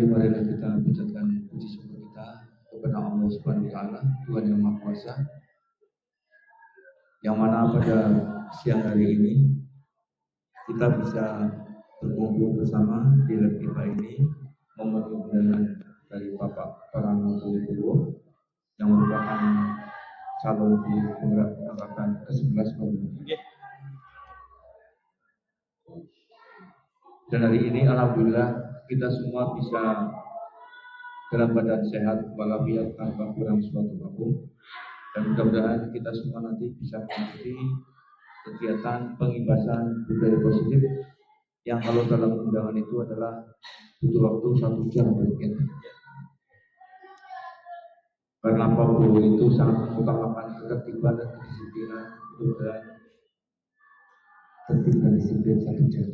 Marilah kita panjatkan puji syukur kita kepada Allah Subhanahu wa taala, Tuhan yang Maha Kuasa. Yang mana pada siang hari ini kita bisa berkumpul bersama di lab IPA ini memenuhi undangan dari Bapak Pranoto Wibowo yang merupakan calon di angkatan ke-11 Dan hari ini alhamdulillah kita semua bisa dalam badan sehat walafiat tanpa kurang suatu apapun, dan mudah-mudahan kita semua nanti bisa mengikuti kegiatan pengimbasan budaya positif yang kalau dalam undangan itu adalah butuh waktu 1 jam mungkin. Karena Pak Bowo itu sangat mengutamakan ketertiban dan kedisiplinan, mudah-mudahan tertib dan disiplin 1 jam.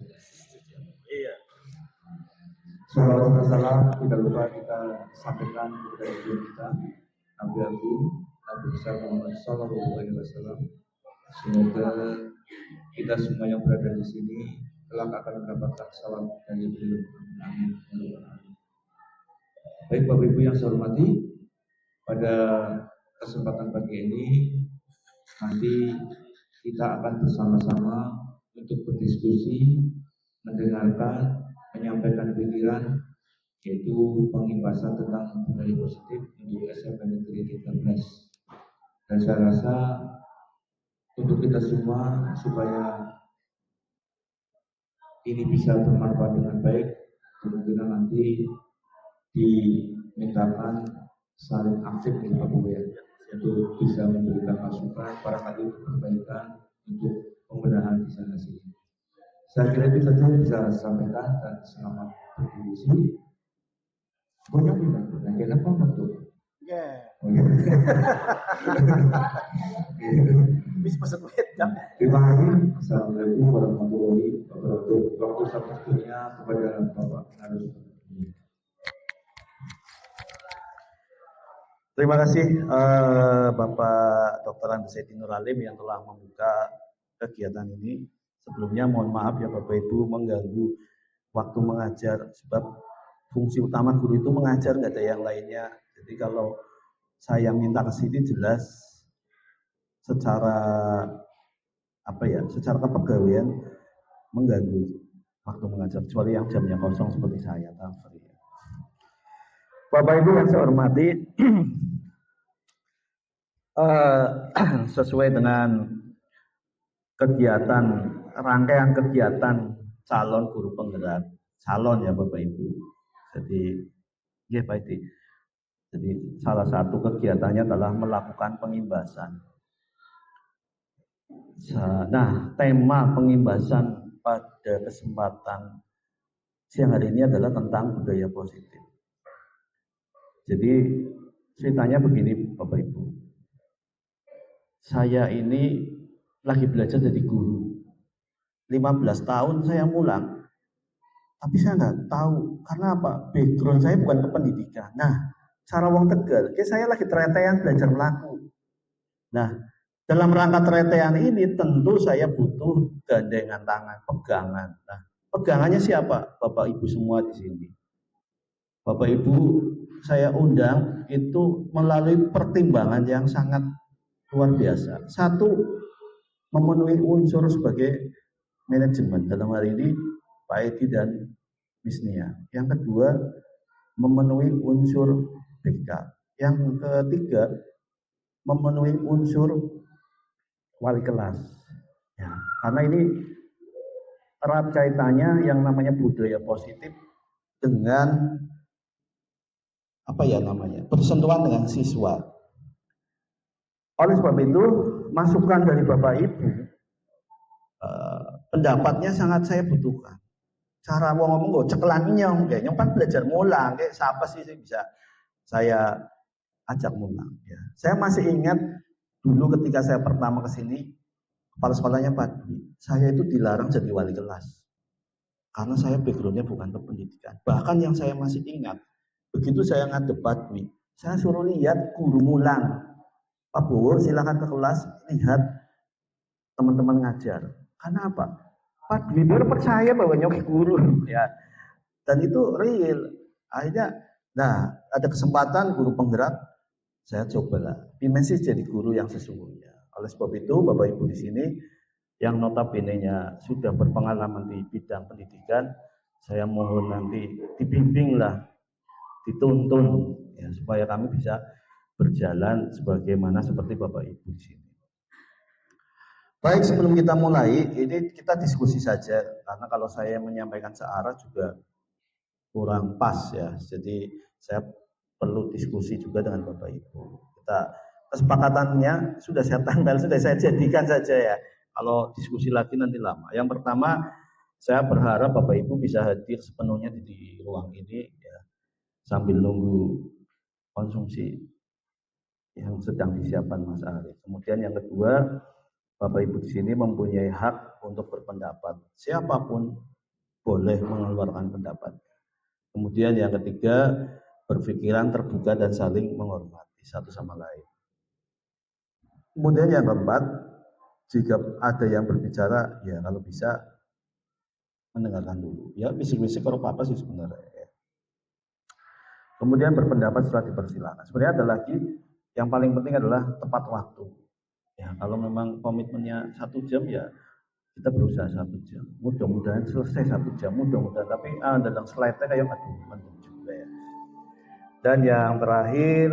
Salawat dan salam tidak lupa kita sampaikan kepada ibu kita, Nabi Agung, Nabi besar Muhammad Sallallahu Alaihi Wasallam. Semoga kita semua yang berada di sini kelak akan mendapatkan salam dari beliau. Amin. Baik Bapak Ibu yang saya hormati, pada kesempatan pagi ini nanti kita akan bersama-sama untuk berdiskusi, mendengarkan, menyampaikan pikiran, yaitu pengimbasan tentang budaya positif untuk SMP Negeri 13. Dan saya rasa untuk kita semua supaya ini bisa bermanfaat dengan baik, kemungkinan nanti dimintakan saling aktif di Pak Bowo untuk bisa memberikan masukan, barangkali perbaikan untuk pembenahan di sana sini. Saya kira itu saja yang bisa saya sampaikan, dan selamat berdiskusi. Banyak bilang, kenapa betul? Bisa pesan wedang. Terima kasih. Assalamualaikum warahmatullahi wabarakatuh. Waktu satu-satunya kepada Bapak narasumber. Terima kasih Bapak Dr. Andeseti Nuralim yang telah membuka kegiatan ini. Sebelumnya mohon maaf ya Bapak Ibu mengganggu waktu mengajar, sebab fungsi utama guru itu mengajar, nggak ada yang lainnya. Jadi kalau saya minta ke sini jelas secara secara kepegawaian mengganggu waktu mengajar, kecuali yang jamnya kosong seperti saya. Bapak Ibu yang saya hormati, sesuai dengan kegiatan, rangkaian kegiatan calon guru penggerak, calon ya Bapak Ibu. Jadi salah satu kegiatannya adalah melakukan pengimbasan. Nah, tema pengimbasan pada kesempatan siang hari ini adalah tentang budaya positif. Jadi ceritanya begini Bapak Ibu. Saya ini lagi belajar jadi guru. 15 tahun saya mulang. Tapi saya nggak tahu karena apa? Background saya bukan ke pendidikan. Nah, cara wong Tegal, saya lagi tretean belajar melaku. Nah, dalam rangka tretean ini tentu saya butuh gandengan tangan, pegangan. Nah, pegangannya siapa? Bapak Ibu semua di sini. Bapak Ibu saya undang itu melalui pertimbangan yang sangat luar biasa. Satu, memenuhi unsur sebagai manajemen, dalam hal ini Pak Edi dan Miss Nia. Yang kedua, memenuhi unsur BK. Yang ketiga, memenuhi unsur wali kelas. Ya, karena ini erat kaitannya yang namanya budaya positif dengan bersentuhan dengan siswa. Oleh sebab itu, masukan dari Bapak Ibu, pendapatnya sangat saya butuhkan. cara wong ngomong kok cekelan nyong kan belajar mulang, kayak siapa sih yang bisa saya ajak mulang ya. Saya masih ingat dulu ketika saya pertama ke sini, kepala sekolahnya Pak Dwi, saya itu dilarang jadi wali kelas. Karena saya backgroundnya bukan ke pendidikan. Bahkan yang saya masih ingat, begitu saya ngadep Pak Dwi, saya suruh lihat guru mulang. Pak Bowo silakan ke kelas, lihat teman-teman ngajar. Karena apa? Pak Dwi percaya bahwa nyok guru ya. Dan itu real. Akhirnya, nah ada kesempatan guru penggerak, saya cobalah. Dimensi jadi guru yang sesungguhnya. Oleh sebab itu, Bapak Ibu di sini yang notabene-nya sudah berpengalaman di bidang pendidikan, saya mohon nanti dibimbinglah, dituntun ya, supaya kami bisa berjalan sebagaimana seperti Bapak Ibu di sini. Baik, sebelum kita mulai, ini kita diskusi saja, karena kalau saya menyampaikan searah juga kurang pas ya. Jadi saya perlu diskusi juga dengan Bapak Ibu. Kita kesepakatannya sudah saya tanggal, sudah saya jadikan saja ya. Kalau diskusi lagi nanti lama. Yang pertama, saya berharap Bapak Ibu bisa hadir sepenuhnya di ruang ini ya, sambil nunggu konsumsi yang sedang disiapkan Mas Ari. Kemudian yang kedua, Bapak Ibu di sini mempunyai hak untuk berpendapat. Siapapun boleh mengeluarkan pendapat. Kemudian yang ketiga, berpikiran terbuka dan saling menghormati satu sama lain. Kemudian yang keempat, jika ada yang berbicara, ya kalau bisa mendengarkan dulu. Ya bisik-bisik kalau apa sih sebenarnya. Ya. Kemudian berpendapat setelah dipersilakan. Sebenarnya ada lagi, yang paling penting adalah tepat waktu. Ya, kalau memang komitmennya 1 jam ya kita berusaha 1 jam. Mudah-mudahan selesai 1 jam, mudah-mudahan. Tapi dalam slide-nya kayak mendung juga ya. Dan yang terakhir,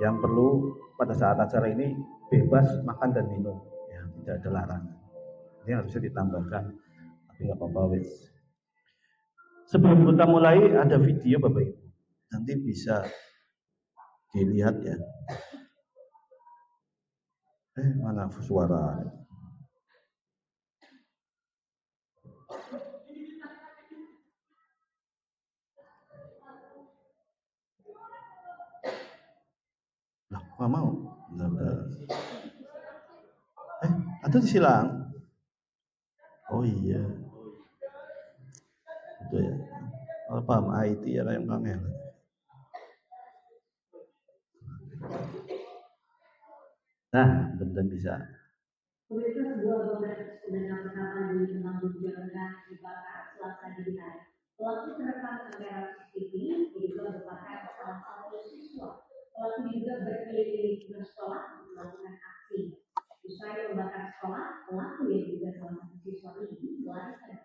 yang perlu pada saat acara ini bebas makan dan minum, ya tidak ada larangan. Ini harusnya ditambahkan, tapi nggak apa-apa wes. Sebelum kita mulai ada video Bapak Ibu, nanti bisa dilihat ya. Mana suara? Lah, nggak mau. Ada disilang. Oh iya. Itu ya. Kalau paham IT ya kayak panel. Nah, benar bisa. Pemerintah sebuah bangunan sebenarnya pertama di Temanggung, Jawa Tengah dibakar Selasa dini hari. Pelaku terekam kamera CCTV diduga merupakan salah satu siswa. Pelaku diduga berkeliling ke sekolah untuk melakukan aksi. Usai membakar sekolah, pelaku yang diduga salah satu siswa ini melarikan.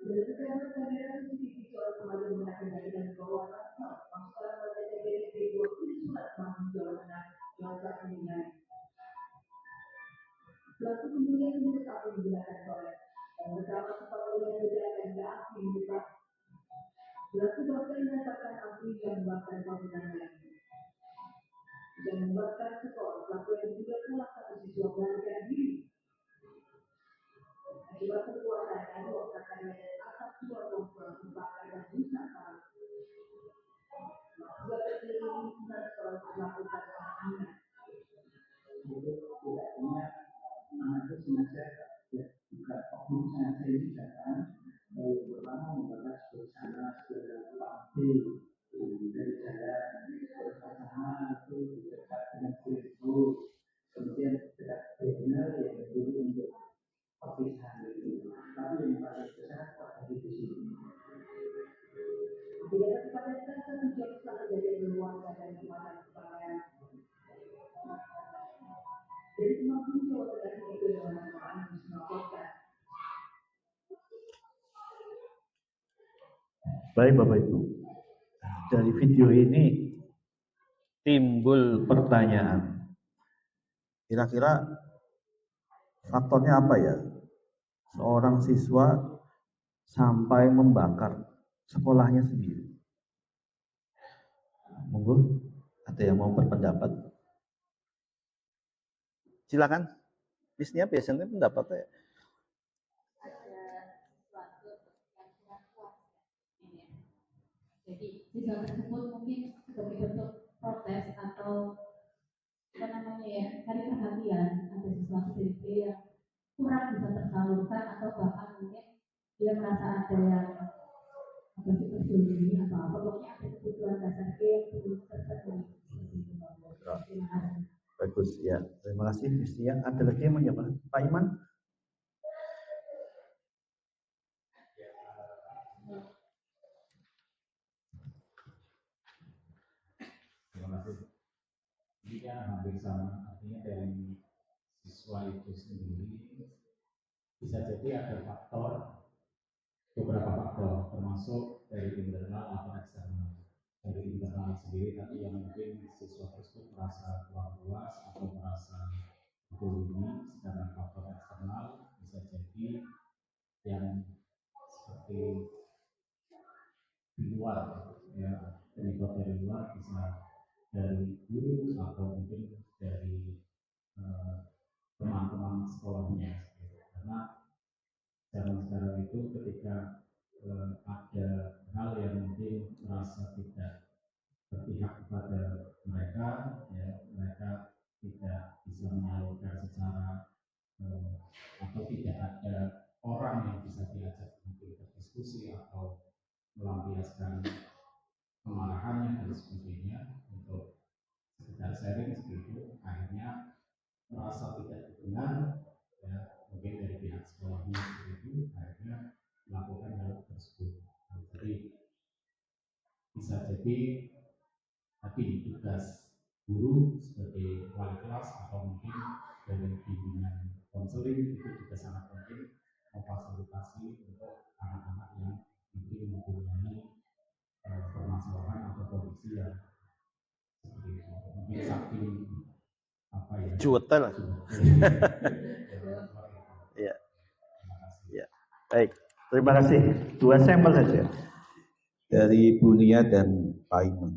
Berdasarkan kamera CCTV soal kemarin mengakibatkan bahwa pasukan TPD 20 surat Temanggung, Jawa Tengah Selasa dini hari. Pelaku kemudian mengetahui menggunakan korek dan bersama separuhnya ledakan ke api menyebar. Pelaku bahkan menyatakan api yang membakar bangunan lainnya. Dan membakar sekolah, pelaku yang juga salah satu siswa melarikan diri. Akibat kekuatan ruang katanya dan asap keluar ruang sekolah membakar dan rusak parah. Juga berkeliling lingkungan sekolah untuk melakukan pengamanan. Nah, itu sengaja ya, juga oknum sengaja ini datang pertama membahas bersama lantai dari jalan bersama itu dekat dengan Facebook, kemudian dekat benar yang dulu untuk perpisahan itu, tapi yang paling besar ada di sini. Bila kepadatan 1 jam setelah kejadian warga dan kemarin kepadatan. Dari Temanggung, Jawa Tengah itu dengan Anies melaporkan. Baik Bapak Ibu, dari video ini timbul pertanyaan. Kira-kira faktornya apa ya? Seorang siswa sampai membakar sekolahnya sendiri. monggo ada yang mau berpendapat. Silakan. Bisnya biasanya pendapatnya. Ada sesuatu yang kurang puas ini ya. Jadi siswa tersebut mungkin sebagai bentuk protes atau apa namanya ya, cari perhatian, ada sesuatu dari dia yang kurang bisa tersalurkan atau bahkan mungkin dia merasa ada yang apa sih tersembunyi atau apa, pokoknya ada kebutuhan dasar dia yang belum terpenuhi. Terima kasih. Bagus ya, terima kasih Bisnya. Ada lagi yang mau jawab? Pak Iman? Terima kasih. Ini kan hampir sama, artinya dari siswa itu sendiri bisa jadi ada beberapa faktor, termasuk dari internal atau eksternal. Dari internal sendiri tadi yang mungkin siswa tersebut merasa kurang puas atau merasa dibully, sedangkan faktor eksternal bisa jadi yang seperti di luar, ya, penyebab dari luar bisa dari guru atau mungkin dari teman-teman sekolahnya, karena sekarang itu ketika ada hal yang mungkin merasa tidak berpihak kepada mereka, ya mereka tidak bisa menyalurkan secara atau tidak ada orang yang bisa diajak untuk berdiskusi atau melampiaskan kemarahannya dan sebagainya untuk sekedar sharing seperti itu, akhirnya merasa tidak didengar, ya mungkin dari pihak sekolahnya seperti itu, akhirnya melakukan hal tersebut. Jadi bisa jadi tadi tugas guru sebagai wali kelas atau mungkin dari bimbingan konseling itu juga sangat penting memfasilitasi untuk anak-anak yang mungkin mempunyai permasalahan atau kondisi yang seperti itu, mungkin saking apa ya, Jutel. Ya. Ya. Baik, terima kasih. 2 sampel saja dari Bu Nia dan Pak Iman.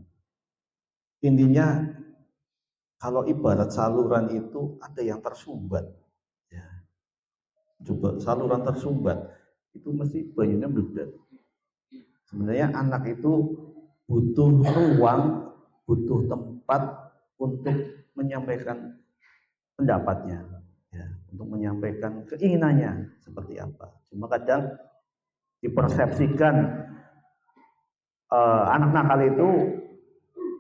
Intinya kalau ibarat saluran itu ada yang tersumbat. Ya. Coba saluran tersumbat itu mesti banyaknya meledak. Sebenarnya anak itu butuh ruang, butuh tempat untuk menyampaikan pendapatnya, ya, untuk menyampaikan keinginannya seperti apa. Cuma kadang dipersepsikan anak nakal itu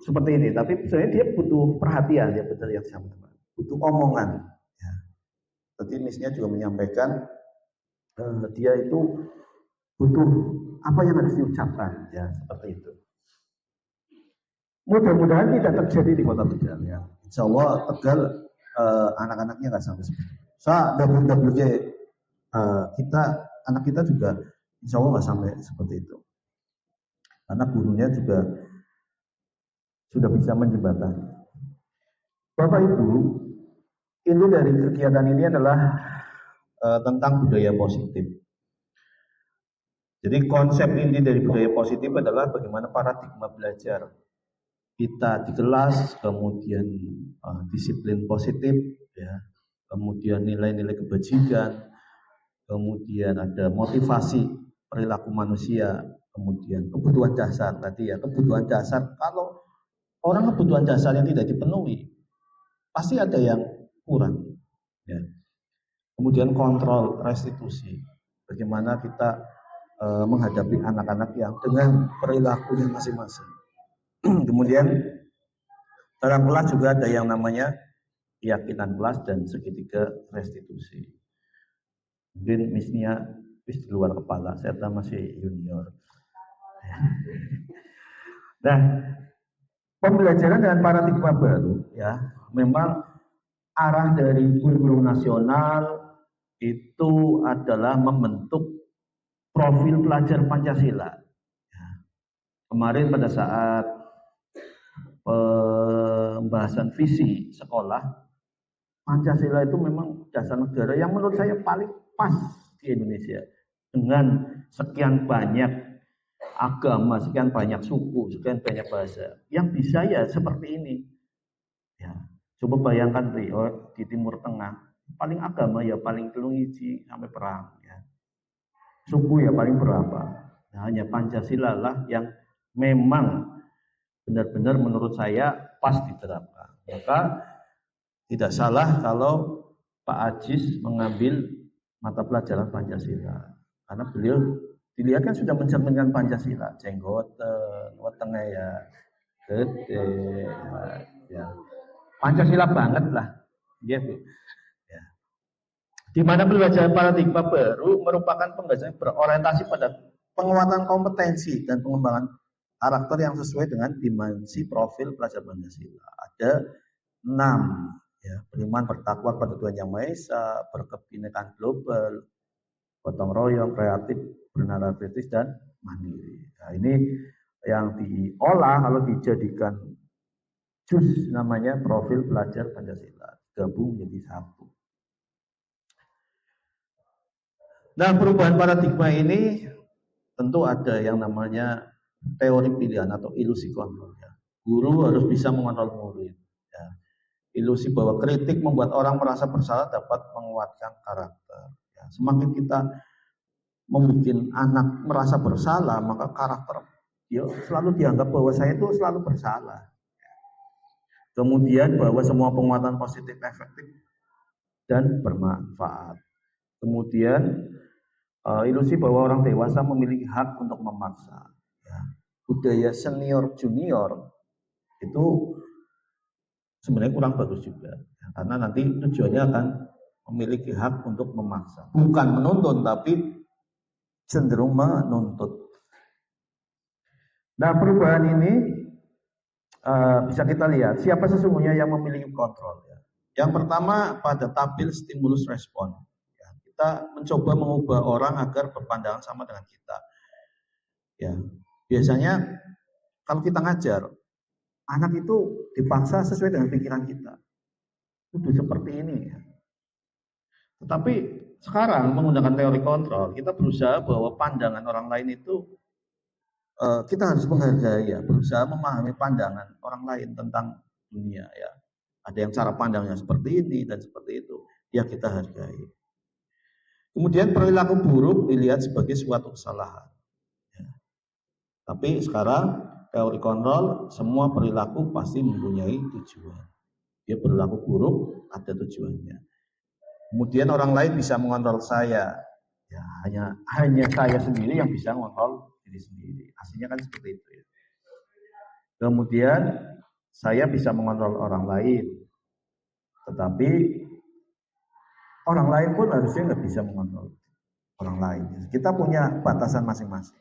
seperti ini, tapi sebenarnya dia butuh perhatian, ya betul yang sama teman, butuh omongan. Ya. Tadi Misnya juga menyampaikan dia itu butuh apa yang harus diucapkan, ya seperti itu. Mudah-mudahan tidak terjadi di Kota Tegal, ya. Insya Allah Tegal anak-anaknya nggak sampai seperti itu. Double kita anak kita juga insya Allah nggak sampai seperti itu. Karena gurunya juga sudah bisa menjembatani. Bapak Ibu, inti dari kegiatan ini adalah tentang budaya positif. Jadi konsep inti dari budaya positif adalah bagaimana paradigma belajar kita di kelas, kemudian disiplin positif, ya, kemudian nilai-nilai kebajikan, kemudian ada motivasi perilaku manusia, kemudian kebutuhan dasar tadi, ya, kebutuhan dasar. Kalau orang kebutuhan dasarnya tidak dipenuhi, pasti ada yang kurang, ya. Kemudian kontrol restitusi, bagaimana kita menghadapi anak-anak yang dengan perilakunya masing-masing. Kemudian dalam kelas juga ada yang namanya keyakinan kelas dan segitiga restitusi. Mungkin Misnya di luar kepala, saya masih junior. Nah, pembelajaran dengan paradigma baru, ya, memang arah dari kurikulum nasional itu adalah membentuk profil pelajar Pancasila. Ya. Kemarin pada saat pembahasan visi sekolah, Pancasila itu memang dasar negara yang menurut saya paling pas di Indonesia. Dengan sekian banyak agama, sekian banyak suku, sekian banyak bahasa. Yang bisa ya seperti ini. Ya, coba bayangkan di Timur Tengah, paling agama ya paling telung iji sampai perang. Ya. Suku ya paling berapa? Nah, hanya Pancasila lah yang memang benar-benar menurut saya pas diterapkan. Maka tidak salah kalau Pak Ajis mengambil mata pelajaran Pancasila. Karena beliau dilihat kan sudah mencerminkan Pancasila, jenggoten, wetenge ya, gede, ya. Pancasila banget lah, gitu. Ya. Di mana pembelajaran paradigma baru merupakan pembelajaran berorientasi pada penguatan kompetensi dan pengembangan karakter yang sesuai dengan dimensi profil pelajar Pancasila. Ada 6, ya, beriman bertakwa pada Tuhan Yang Maha Esa, berkebinekaan global, gotong royong, kreatif, bernalar kritis, dan mandiri. Nah, ini yang diolah kalau dijadikan jus namanya profil pelajar Pancasila, gabung menjadi satu. Nah, perubahan paradigma ini tentu ada yang namanya teori pilihan atau ilusi kontrol. Ya. Guru harus bisa mengontrol murid. Ya. Ilusi bahwa kritik membuat orang merasa bersalah dapat menguatkan karakter. Ya. Semakin kita membuat anak merasa bersalah, maka karakter dia selalu dianggap bahwa saya itu selalu bersalah. Kemudian bahwa semua penguatan positif efektif dan bermanfaat. Kemudian ilusi bahwa orang dewasa memiliki hak untuk memaksa. Ya. Budaya senior junior itu sebenarnya kurang bagus juga, ya, karena nanti tujuannya akan memiliki hak untuk memaksa, bukan menuntun tapi cenderung menuntut. Nah, perubahan ini bisa kita lihat siapa sesungguhnya yang memiliki kontrol. Ya. Yang pertama pada tabel stimulus respon. Ya, kita mencoba mengubah orang agar berpandangan sama dengan kita. Ya, biasanya kalau kita ngajar, anak itu dipaksa sesuai dengan pikiran kita. Itu seperti ini. Ya. Tetapi sekarang menggunakan teori kontrol, kita berusaha bahwa pandangan orang lain itu kita harus menghargai, ya, berusaha memahami pandangan orang lain tentang dunia. Ya, ada yang cara pandangnya seperti ini dan seperti itu, ya kita hargai. Kemudian perilaku buruk dilihat sebagai suatu kesalahan. Ya. Tapi sekarang teori kontrol, semua perilaku pasti mempunyai tujuan. Dia perilaku buruk ada tujuannya. Kemudian orang lain bisa mengontrol saya. Ya, hanya saya sendiri yang bisa mengontrol diri sendiri. Aslinya kan seperti itu. Ya. Kemudian saya bisa mengontrol orang lain, tetapi orang lain pun harusnya nggak bisa mengontrol orang lain. Kita punya batasan masing-masing.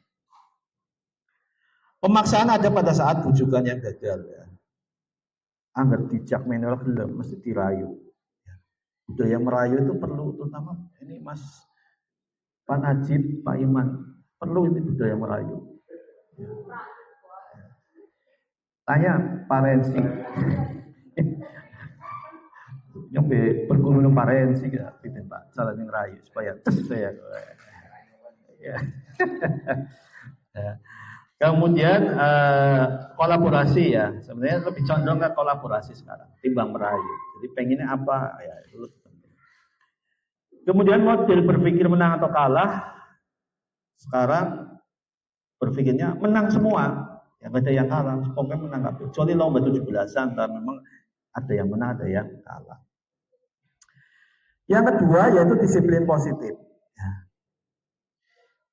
Pemaksaan ada pada saat bujukan yang gagal. Ya. Angger dijak menolak gelem mesti dirayu. Ya. Budaya merayu itu perlu, terutama ini Mas Pak Najib, Pak Iman, perlu ini budaya merayu. Ya. Tanya Pak Rensi. Yang berguru dengan Pak Rensi, gitu Pak, salah ngerayu supaya saya. Ya. Ya. Kemudian kolaborasi, ya, sebenarnya lebih condong ke kolaborasi sekarang timbang merayu. Jadi pengennya apa, ya itu lebih penting. Kemudian model berpikir menang atau kalah, sekarang berpikirnya menang semua, ya nggak ada yang kalah, pokoknya menang kabeh. Kecuali lomba 17-an, memang ada yang menang, ada yang kalah. Yang kedua yaitu disiplin positif.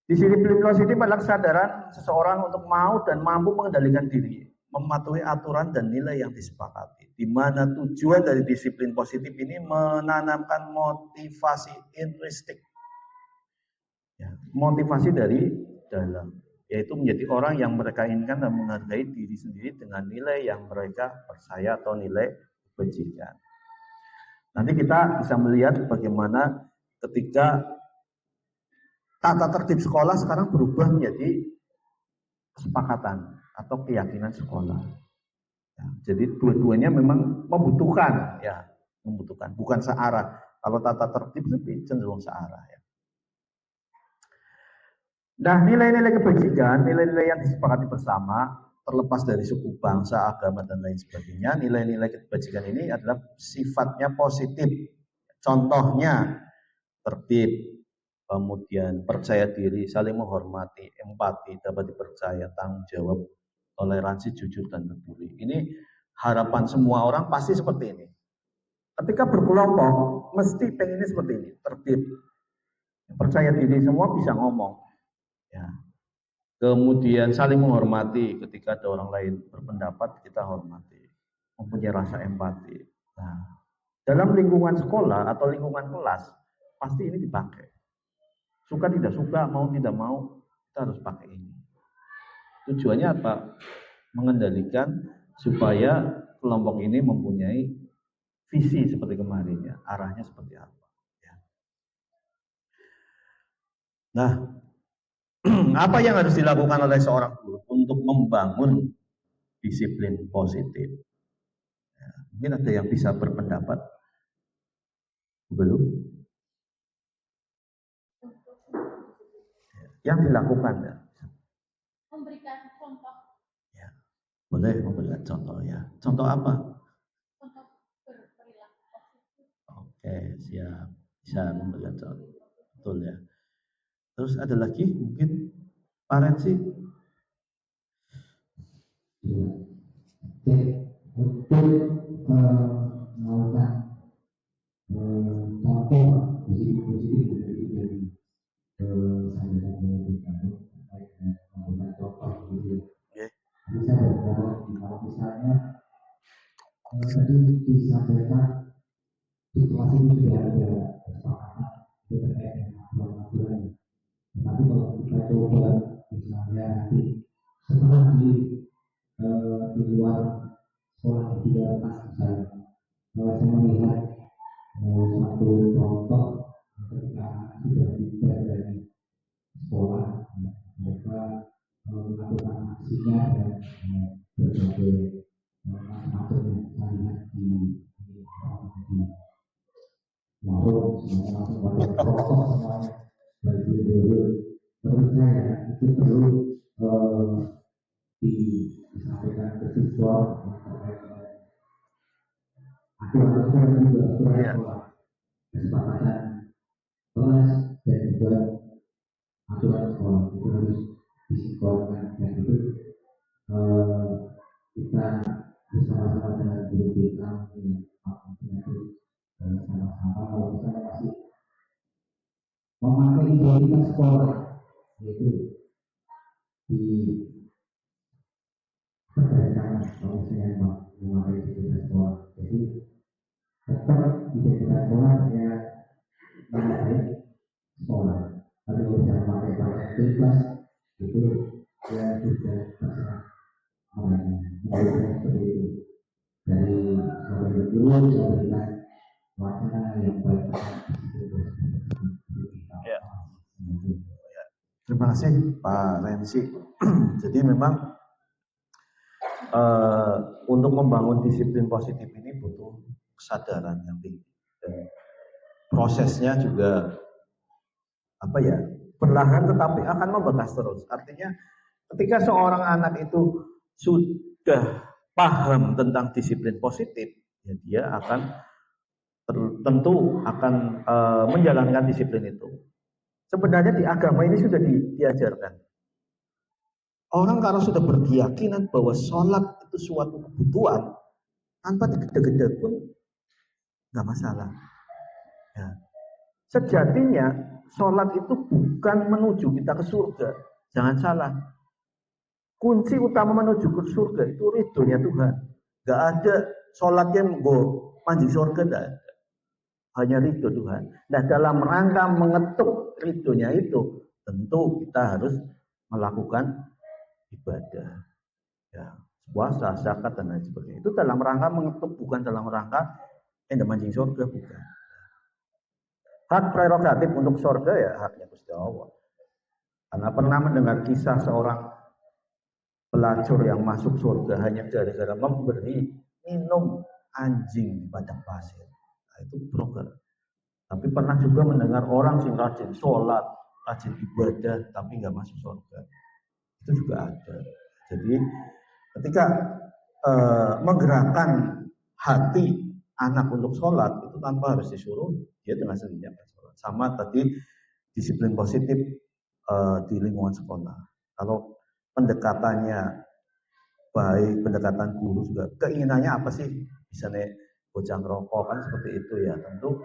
Disiplin positif adalah kesadaran seseorang untuk mau dan mampu mengendalikan diri, mematuhi aturan dan nilai yang disepakati. Di mana tujuan dari disiplin positif ini menanamkan motivasi intrinsik, ya, motivasi dari dalam, yaitu menjadi orang yang mereka inginkan dan menghargai diri sendiri dengan nilai yang mereka percaya atau nilai kebajikan. Nanti kita bisa melihat bagaimana ketika tata tertib sekolah sekarang berubah menjadi kesepakatan atau keyakinan sekolah. Ya, jadi dua-duanya memang membutuhkan, ya, membutuhkan, bukan searah. Kalau tata tertib lebih cenderung searah. Ya. Nah, nilai-nilai kebajikan, nilai-nilai yang disepakati bersama, terlepas dari suku, bangsa, agama, dan lain sebagainya, nilai-nilai kebajikan ini adalah sifatnya positif. Contohnya, tertib, kemudian percaya diri, saling menghormati, empati, dapat dipercaya, tanggung jawab, toleransi, jujur, dan peduli. Ini harapan semua orang pasti seperti ini. Ketika berkelompok, mesti pengennya seperti ini, tertib, percaya diri, semua bisa ngomong. Ya. Kemudian saling menghormati, ketika ada orang lain berpendapat, kita hormati, mempunyai rasa empati. Nah, dalam lingkungan sekolah atau lingkungan kelas, pasti ini dipakai. Suka tidak suka, mau tidak mau, kita harus pakai ini. Tujuannya apa? Mengendalikan supaya kelompok ini mempunyai visi seperti kemarin ya, arahnya seperti apa. Ya. Nah, apa yang harus dilakukan oleh seorang guru untuk membangun disiplin positif? Ya, mungkin ada yang bisa berpendapat? Belum? Yang dilakukan ya? Memberikan contoh. Ya, boleh memberikan contoh ya. Contoh apa? Contoh berperilaku positif. Oke, siap. Bisa memberikan contoh. Betul ya. Terus ada lagi mungkin Pak Rensi? Untuk melakukan contoh positif dari saya dan kamu terkait dengan melakukan contoh gitu. Bisa berjalan kalau misalnya tadi disampaikan situasi itu sudah ada kesepakatan itu terkait dengan aturan-aturan. Tapi kalau kita coba misalnya nanti setelah di luar sekolah di luar kelas misalnya, kalau saya melihat satu contoh ketika anak sudah tiba dari sekolah, mereka melakukan aksinya dan berbagai macam-macam yang saya lihat di warung, semuanya langsung pada rokok semuanya baju dulu. Menurut saya itu perlu disampaikan ke siswa terkait dengan aturan-aturan juga aturan sekolah, kesepakatan kelas dan juga aturan sekolah itu harus disinkronkan dan itu kita bersama-sama dengan guru kita sama-sama kalau misalnya masih memakai identitas sekolah yaitu di berdasarkan kalau saya memakai identitas sekolah, jadi tetap identitas sekolah ya memakai sekolah, tapi kalau saya memakai identitas itu ya sudah terserah menurut seperti itu dari guru memberikan wacana yang baik. Ya. Terima kasih Pak Rensi. Jadi memang untuk membangun disiplin positif ini butuh kesadaran yang tinggi. Dan prosesnya juga apa ya, perlahan tetapi akan membekas terus. Artinya ketika seorang anak itu sudah paham tentang disiplin positif, ya dia akan tentu akan menjalankan disiplin itu. Sebenarnya di agama ini sudah diajarkan. Orang kalau sudah berkeyakinan bahwa sholat itu suatu kebutuhan, tanpa digede-gede pun nggak masalah. Ya. Sejatinya sholat itu bukan menuju kita ke surga. Jangan salah. Kunci utama menuju ke surga itu ridhonya Tuhan. Gak ada sholat yang manjing surga, gak ada. Hanya ridho Tuhan. Nah, dalam rangka mengetuk ridhonya itu, tentu kita harus melakukan ibadah, ya, puasa, zakat dan lain sebagainya. Itu dalam rangka mengetuk, bukan dalam rangka manjing surga, bukan. Hak prerogatif untuk surga ya haknya Gusti Allah. Karena pernah mendengar kisah seorang pelacur yang masuk surga hanya gara-gara memberi minum anjing di padang pasir. Nah, itu program. Tapi pernah juga mendengar orang sing rajin sholat, rajin ibadah tapi nggak masuk surga. Itu juga ada. Jadi ketika menggerakkan hati anak untuk sholat itu tanpa harus disuruh, dia dengan sendirinya akan sholat. Sama tadi disiplin positif di lingkungan sekolah. Kalau pendekatannya baik, pendekatan guru juga, keinginannya apa sih? Misalnya bocah ngerokok kan seperti itu ya. Tentu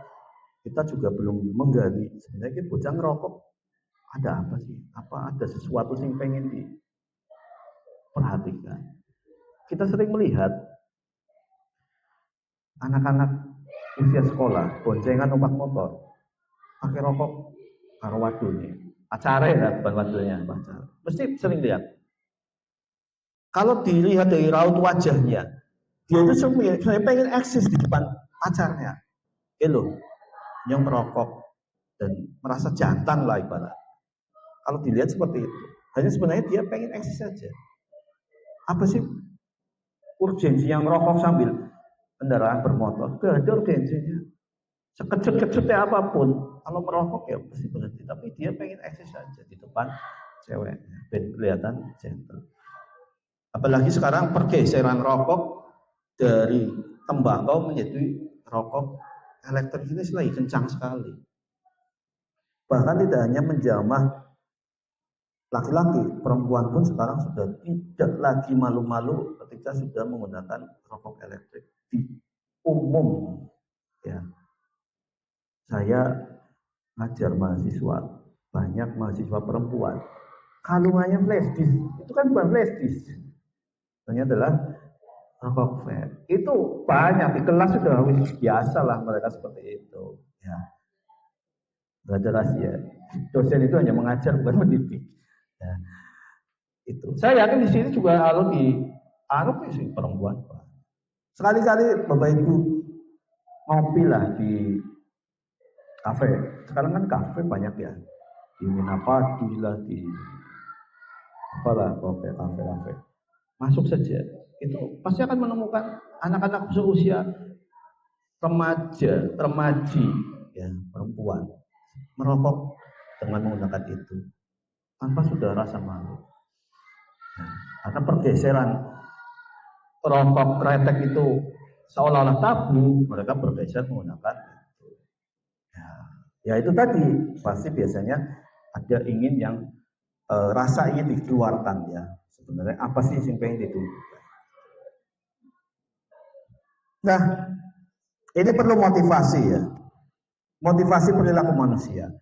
kita juga belum menggali sebenarnya bocah ngerokok ada apa sih? Apa ada sesuatu yang pengen diperhatikan? Kita sering melihat anak-anak usia sekolah boncengan numpak motor pakai rokok karo wadone. Acara ya, bukan wadunya, pacar. Mesti sering lihat. Kalau dilihat dari raut wajahnya, dia itu sebenarnya pengen eksis di depan pacarnya. Loh, yang merokok dan merasa jantan lah ibarat. Kalau dilihat seperti itu, hanya sebenarnya dia pengen eksis saja. Apa sih urgensi yang merokok sambil kendaraan bermotor? Gak ada urgensinya. Sekecut-kecutnya apapun, kalau merokok ya pasti berhenti. Tapi dia pengen eksis saja di depan ceweknya, biar kelihatan gentle. Apalagi sekarang pergeseran rokok dari tembakau menjadi rokok elektrik ini lagi kencang sekali. Bahkan tidak hanya menjamah laki-laki, perempuan pun sekarang sudah tidak lagi malu-malu ketika sudah menggunakan rokok elektrik di umum. Ya, saya ngajar mahasiswa, banyak mahasiswa perempuan, kalungannya flash disk, itu kan bukan flash disk, ternyata adalah rokok vape. Itu banyak di kelas sudah biasa lah mereka seperti itu. Ya, nggak ada rahasia. Dosen itu hanya mengajar bukan mendidik. Ya, itu. Saya yakin di sini juga kalau di sih perempuan. Sekali-kali Bapak Ibu ngopi lah di kafe. Sekarang kan kafe banyak ya. Di Minapadi lah, di apalah kafe-kafe. Masuk saja. Itu pasti akan menemukan anak-anak seusia remaji, ya, perempuan merokok dengan menggunakan itu tanpa sudah rasa malu. Nah, karena pergeseran rokok kretek itu seolah-olah tabu, mereka bergeser menggunakan itu. Ya itu tadi pasti biasanya ada ingin yang rasa ingin dikeluarkan ya. Sebenarnya apa sih yang pengen ditunjukkan? Nah, ini perlu motivasi ya. Motivasi perilaku manusia.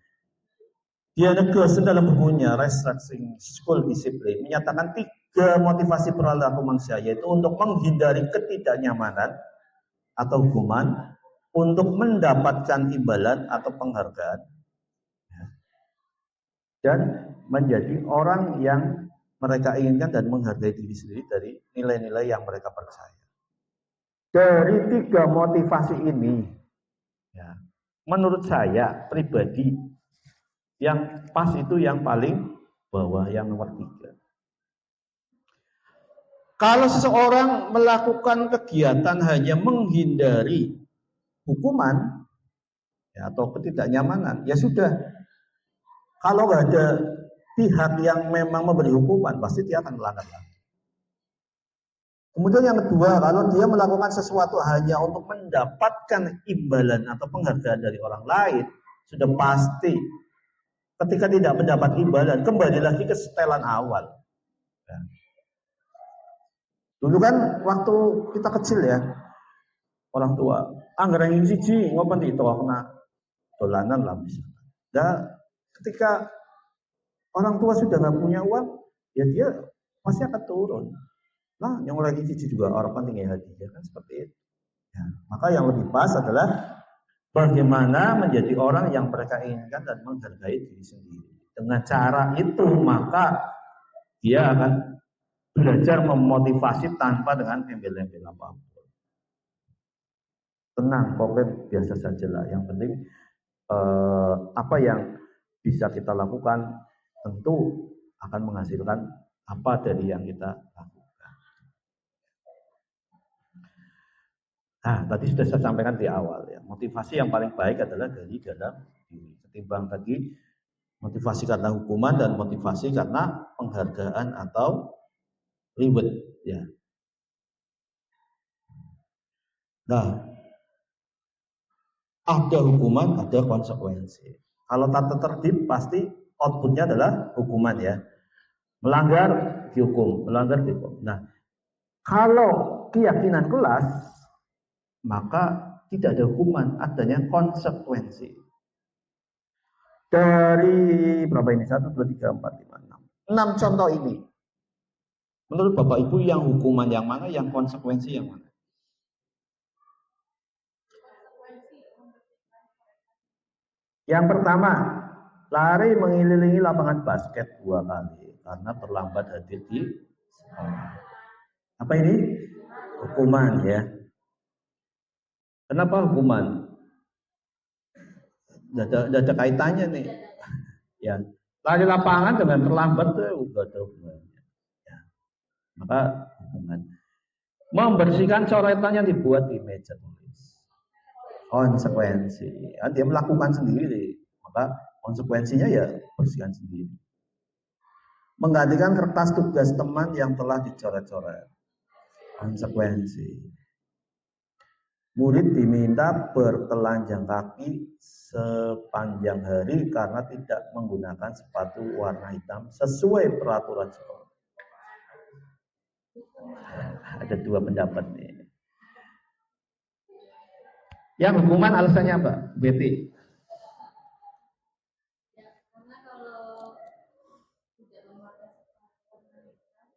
Diana Gerson dalam bukunya Restructuring School Discipline menyatakan 3 motivasi perilaku manusia, yaitu untuk menghindari ketidaknyamanan atau hukuman, untuk mendapatkan imbalan atau penghargaan, dan menjadi orang yang mereka inginkan dan menghargai diri sendiri dari nilai-nilai yang mereka percaya. Dari 3 motivasi ini, ya, menurut saya pribadi yang pas itu yang paling bawah, yang nomor 3. Kalau seseorang melakukan kegiatan hanya menghindari hukuman ya, atau ketidaknyamanan, ya sudah. Kalau nggak ada pihak yang memang memberi hukuman, pasti dia akan melanggar lagi. Kemudian yang kedua, kalau dia melakukan sesuatu hanya untuk mendapatkan imbalan atau penghargaan dari orang lain, sudah pasti ketika tidak mendapat imbalan, kembali lagi ke setelan awal. Ya. Dulu kan waktu kita kecil ya, orang tua, anggaran yang siji ngopen itu kena dolanan lah misalnya. Dan ketika orang tua sudah nggak punya uang, ya dia pasti akan turun. Nah, yang lagi siji juga orang penting ya hadiah kan seperti itu. Ya, maka yang lebih pas adalah bagaimana menjadi orang yang mereka inginkan dan menghargai diri sendiri. Dengan cara itu maka dia akan belajar memotivasi tanpa dengan embel-embel apapun. Tenang, pokoknya biasa saja lah. Yang penting apa yang bisa kita lakukan tentu akan menghasilkan apa dari yang kita lakukan. Nah, tadi sudah saya sampaikan di awal ya. Motivasi yang paling baik adalah dari dalam diri. Ketimbang tadi Motivasi karena hukuman dan motivasi karena penghargaan atau reward, ya. Nah, ada hukuman, ada konsekuensi. Kalau tata tertib pasti outputnya adalah hukuman, ya. Melanggar dihukum, melanggar dihukum. Nah, kalau keyakinan kelas, maka tidak ada hukuman, adanya konsekuensi. Dari berapa ini? 1, 2, 3, 4, 5, 6. 6 contoh ini. Menurut Bapak Ibu yang hukuman yang mana, yang konsekuensi yang mana? Yang pertama, lari mengelilingi lapangan basket 2 kali karena terlambat hadir di sekolah. Apa ini? Hukuman, ya. Kenapa hukuman? Tidak ada kaitannya nih. Ya, lari lapangan dengan terlambat tuh enggak ada hubungannya. Ya. Maka hukuman. Membersihkan coretan yang dibuat di meja tulis. Konsekuensi. Ya, dia melakukan sendiri, maka konsekuensinya ya bersihkan sendiri. Menggantikan kertas tugas teman yang telah dicoret-coret. Konsekuensi. Murid diminta bertelanjang kaki sepanjang hari karena tidak menggunakan sepatu warna hitam sesuai peraturan sekolah. Ada 2 pendapat nih. Yang hukuman alasannya apa? Betty. Ya, karena kalau tidak memakai sepatu warna hitam,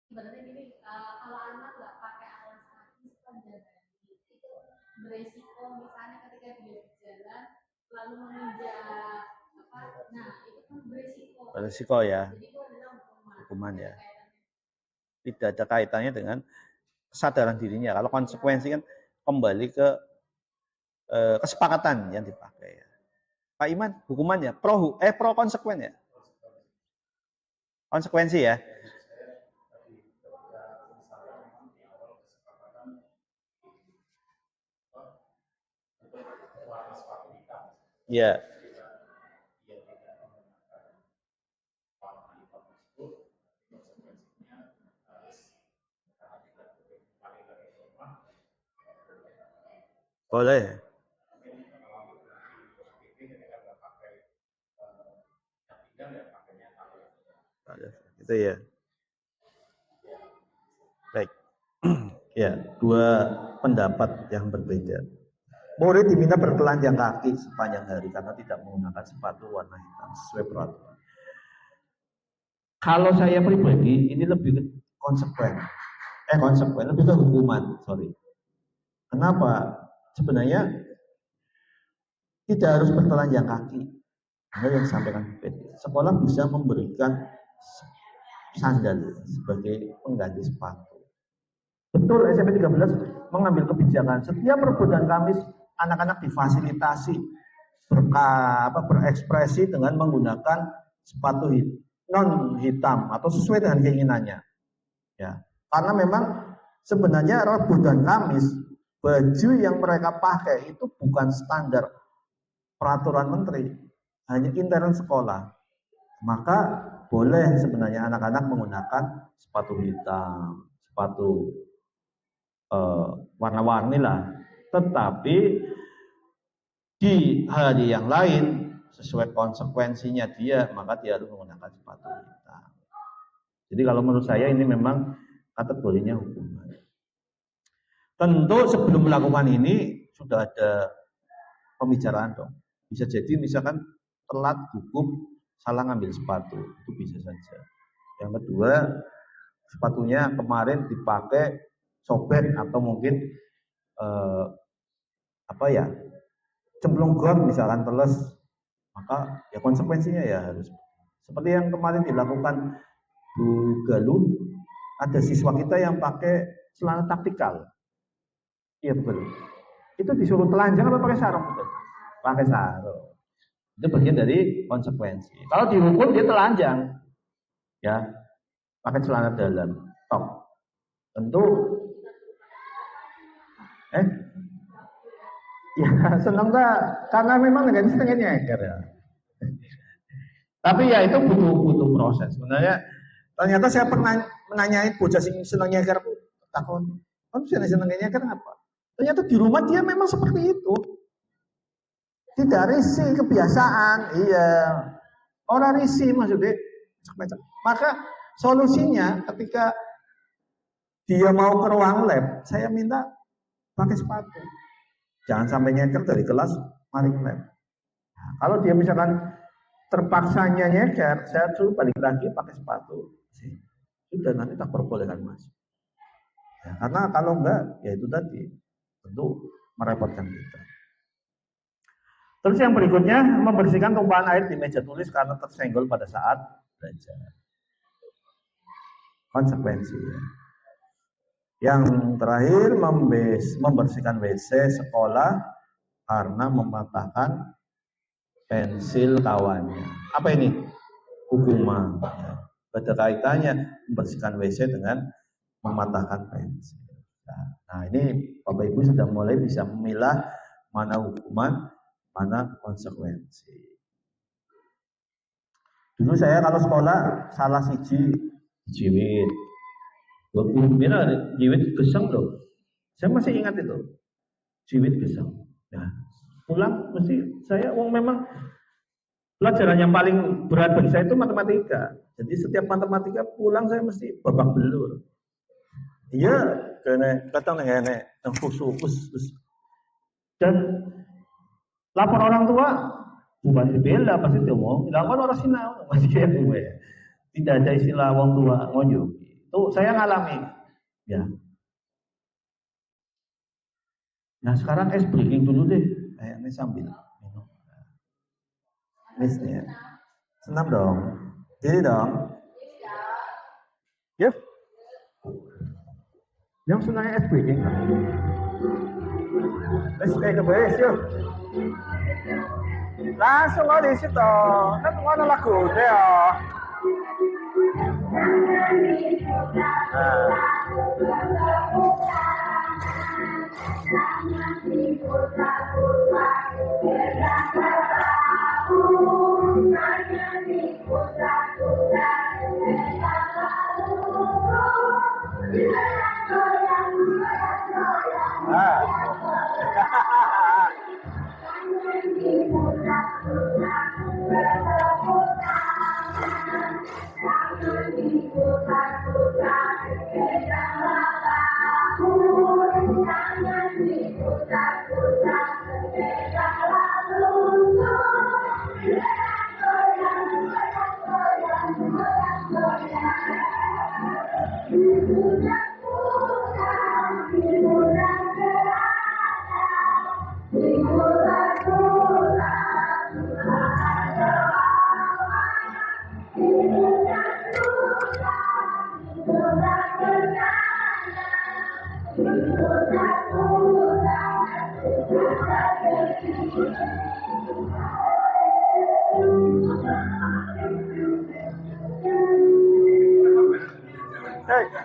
sebenarnya gini, kalau anak nggak pakai alas kaki sepanjang hari, itu beresiko misalnya ketika dia berjalan lalu menginjak apa, nah itu kan beresiko. Beresiko, ya. Jadi itu adalah Hukuman, ya. Tidak ada kaitannya dengan kesadaran dirinya. Kalau konsekuensi kan kembali ke kesepakatan yang dipakai, ya. Pak Iman, hukumannya pro konsekuen, ya. Konsekuensi, ya. Ya. Boleh. Itu, ya. Baik. Ya, 2 pendapat yang berbeda. Murid diminta bertelanjang kaki sepanjang hari karena tidak menggunakan sepatu warna hitam sesuai peraturan. Kalau saya pribadi, ini lebih ke konsekuen, lebih ke hukuman, sorry. Kenapa? Sebenarnya tidak harus bertelanjang kaki. Ada yang sampaikan sekolah bisa memberikan sandal sebagai pengganti sepatu. Betul, SMP 13 mengambil kebijakan setiap Rebo dan Kamis anak-anak difasilitasi berekspresi dengan menggunakan sepatu non hitam atau sesuai dengan keinginannya. Ya, karena memang sebenarnya Rebo dan Kamis baju yang mereka pakai itu bukan standar peraturan menteri, hanya intern sekolah. Maka boleh sebenarnya anak-anak menggunakan sepatu hitam, sepatu warna-warni lah. Tetapi di hari yang lain sesuai konsekuensinya dia, maka dia harus menggunakan sepatu hitam. Jadi kalau menurut saya ini memang kategorinya hukuman. Tentu sebelum melakukan ini sudah ada pembicaraan dong. Bisa jadi misalkan telat gugup salah ngambil sepatu, itu bisa saja. Yang kedua, sepatunya kemarin dipakai sobek atau mungkin cemplung got misalkan teles, maka ya konsekuensinya ya harus seperti yang kemarin dilakukan Bu Galuh, ada siswa kita yang pakai celana taktikal. Iya betul. Itu disuruh telanjang apa pakai sarung? Betul. Pakai sarung. Itu bagian dari konsekuensi. Kalau dihukum dia telanjang, ya pakai celana dalam, top. Tentu, ya senang tak? Karena memang nggak setengahnya nyeker, ya. Tapi ya itu butuh proses. Sebenarnya ternyata saya pernah menanyai bocah sing seneng nyeker, takon, "Kamu seneng nyeker apa?" Ternyata di rumah dia memang seperti itu. Tidak risih, kebiasaan. Iya. Orang risih maksudnya. Maka solusinya ketika dia mau ke ruang lab, saya minta pakai sepatu. Jangan sampai nyeker dari kelas, mari ke lab. Nah, kalau dia misalkan terpaksanya nyeker, saya suruh balik lagi pakai sepatu. Sudah nanti tak perbolehkan masuk. Ya, karena kalau enggak, ya itu tadi tentu merepotkan kita. Terus yang berikutnya, membersihkan tumpahan air di meja tulis karena tersenggol pada saat belajar. Konsekuensi. Ya. Yang terakhir, membersihkan WC sekolah karena mematahkan pensil kawannya. Apa ini? Hukuman. Ya. Ada kaitannya membersihkan WC dengan mematahkan pensil. Nah, ini Bapak Ibu sudah mulai bisa memilah mana hukuman, mana konsekuensi. Dulu saya kalau sekolah salah siji jiwit. Jiwit gesang loh. Saya masih ingat itu. Jiwit gesang. Nah, pulang mesti saya memang pelajaran yang paling berat bagi saya itu matematika. Jadi setiap matematika pulang saya mesti babak belur. Iya, kena kata nenek khusus. Dan lapor orang tua bukan dibela pasti diomong, "Lawan orang sinau masih kayak gue." Tidak ada istilah wong tua ngoyo. Itu saya ngalami. Ya. Nah sekarang es breaking dulu deh. Ini sambil minum. Misnya. Senam dong. Diri dong. Yuk. Yang senangnya es breaking. Ke base yuk. Langsung di situ. Kan mana lagu deh ya.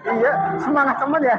Iya, semangat teman ya.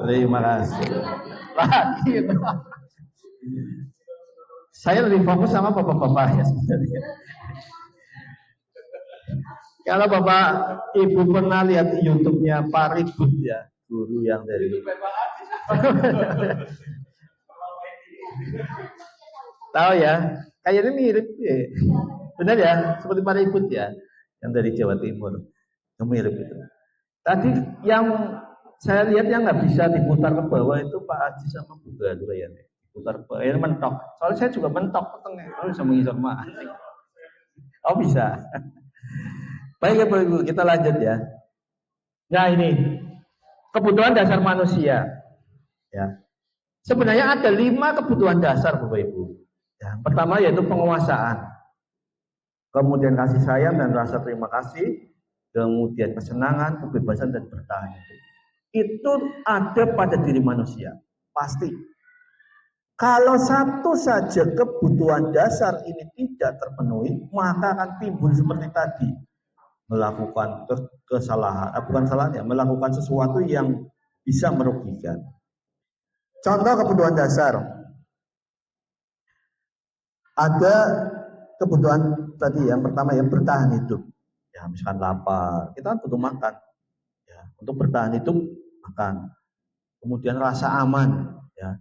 Terima kasih. Lagi. Saya lebih fokus sama bapak-bapak ya sebenarnya. Kalau bapak ibu pernah lihat di YouTube-nya Pak Ribut ya, guru yang dari tahu ya, kayaknya mirip ya. Benar ya, seperti Pak Ribut ya, yang dari Jawa Timur. Mirip itu. Tadi yang saya lihat yang nggak bisa diputar ke bawah itu Pak Haji sama Bu Galuh ya. Putar ke bawah, ini mentok. Soalnya saya juga mentok petengnya. Oh bisa menginformasi. Oh bisa. Baik ya Bapak Ibu, kita lanjut ya. Nah ini kebutuhan dasar manusia. Ya. Sebenarnya ada 5 kebutuhan dasar Bapak Ibu. Yang pertama yaitu penguasaan, kemudian kasih sayang dan rasa terima kasih, kemudian kesenangan, kebebasan dan bertahan hidup. Itu ada pada diri manusia, pasti. Kalau satu saja kebutuhan dasar ini tidak terpenuhi, maka akan timbul seperti tadi, melakukan kesalahan, bukan salahnya, melakukan sesuatu yang bisa merugikan. Contoh kebutuhan dasar, ada kebutuhan tadi yang pertama yang bertahan hidup, ya misalkan lapar, kita butuh makan, ya untuk bertahan hidup makan. Kemudian rasa aman, ya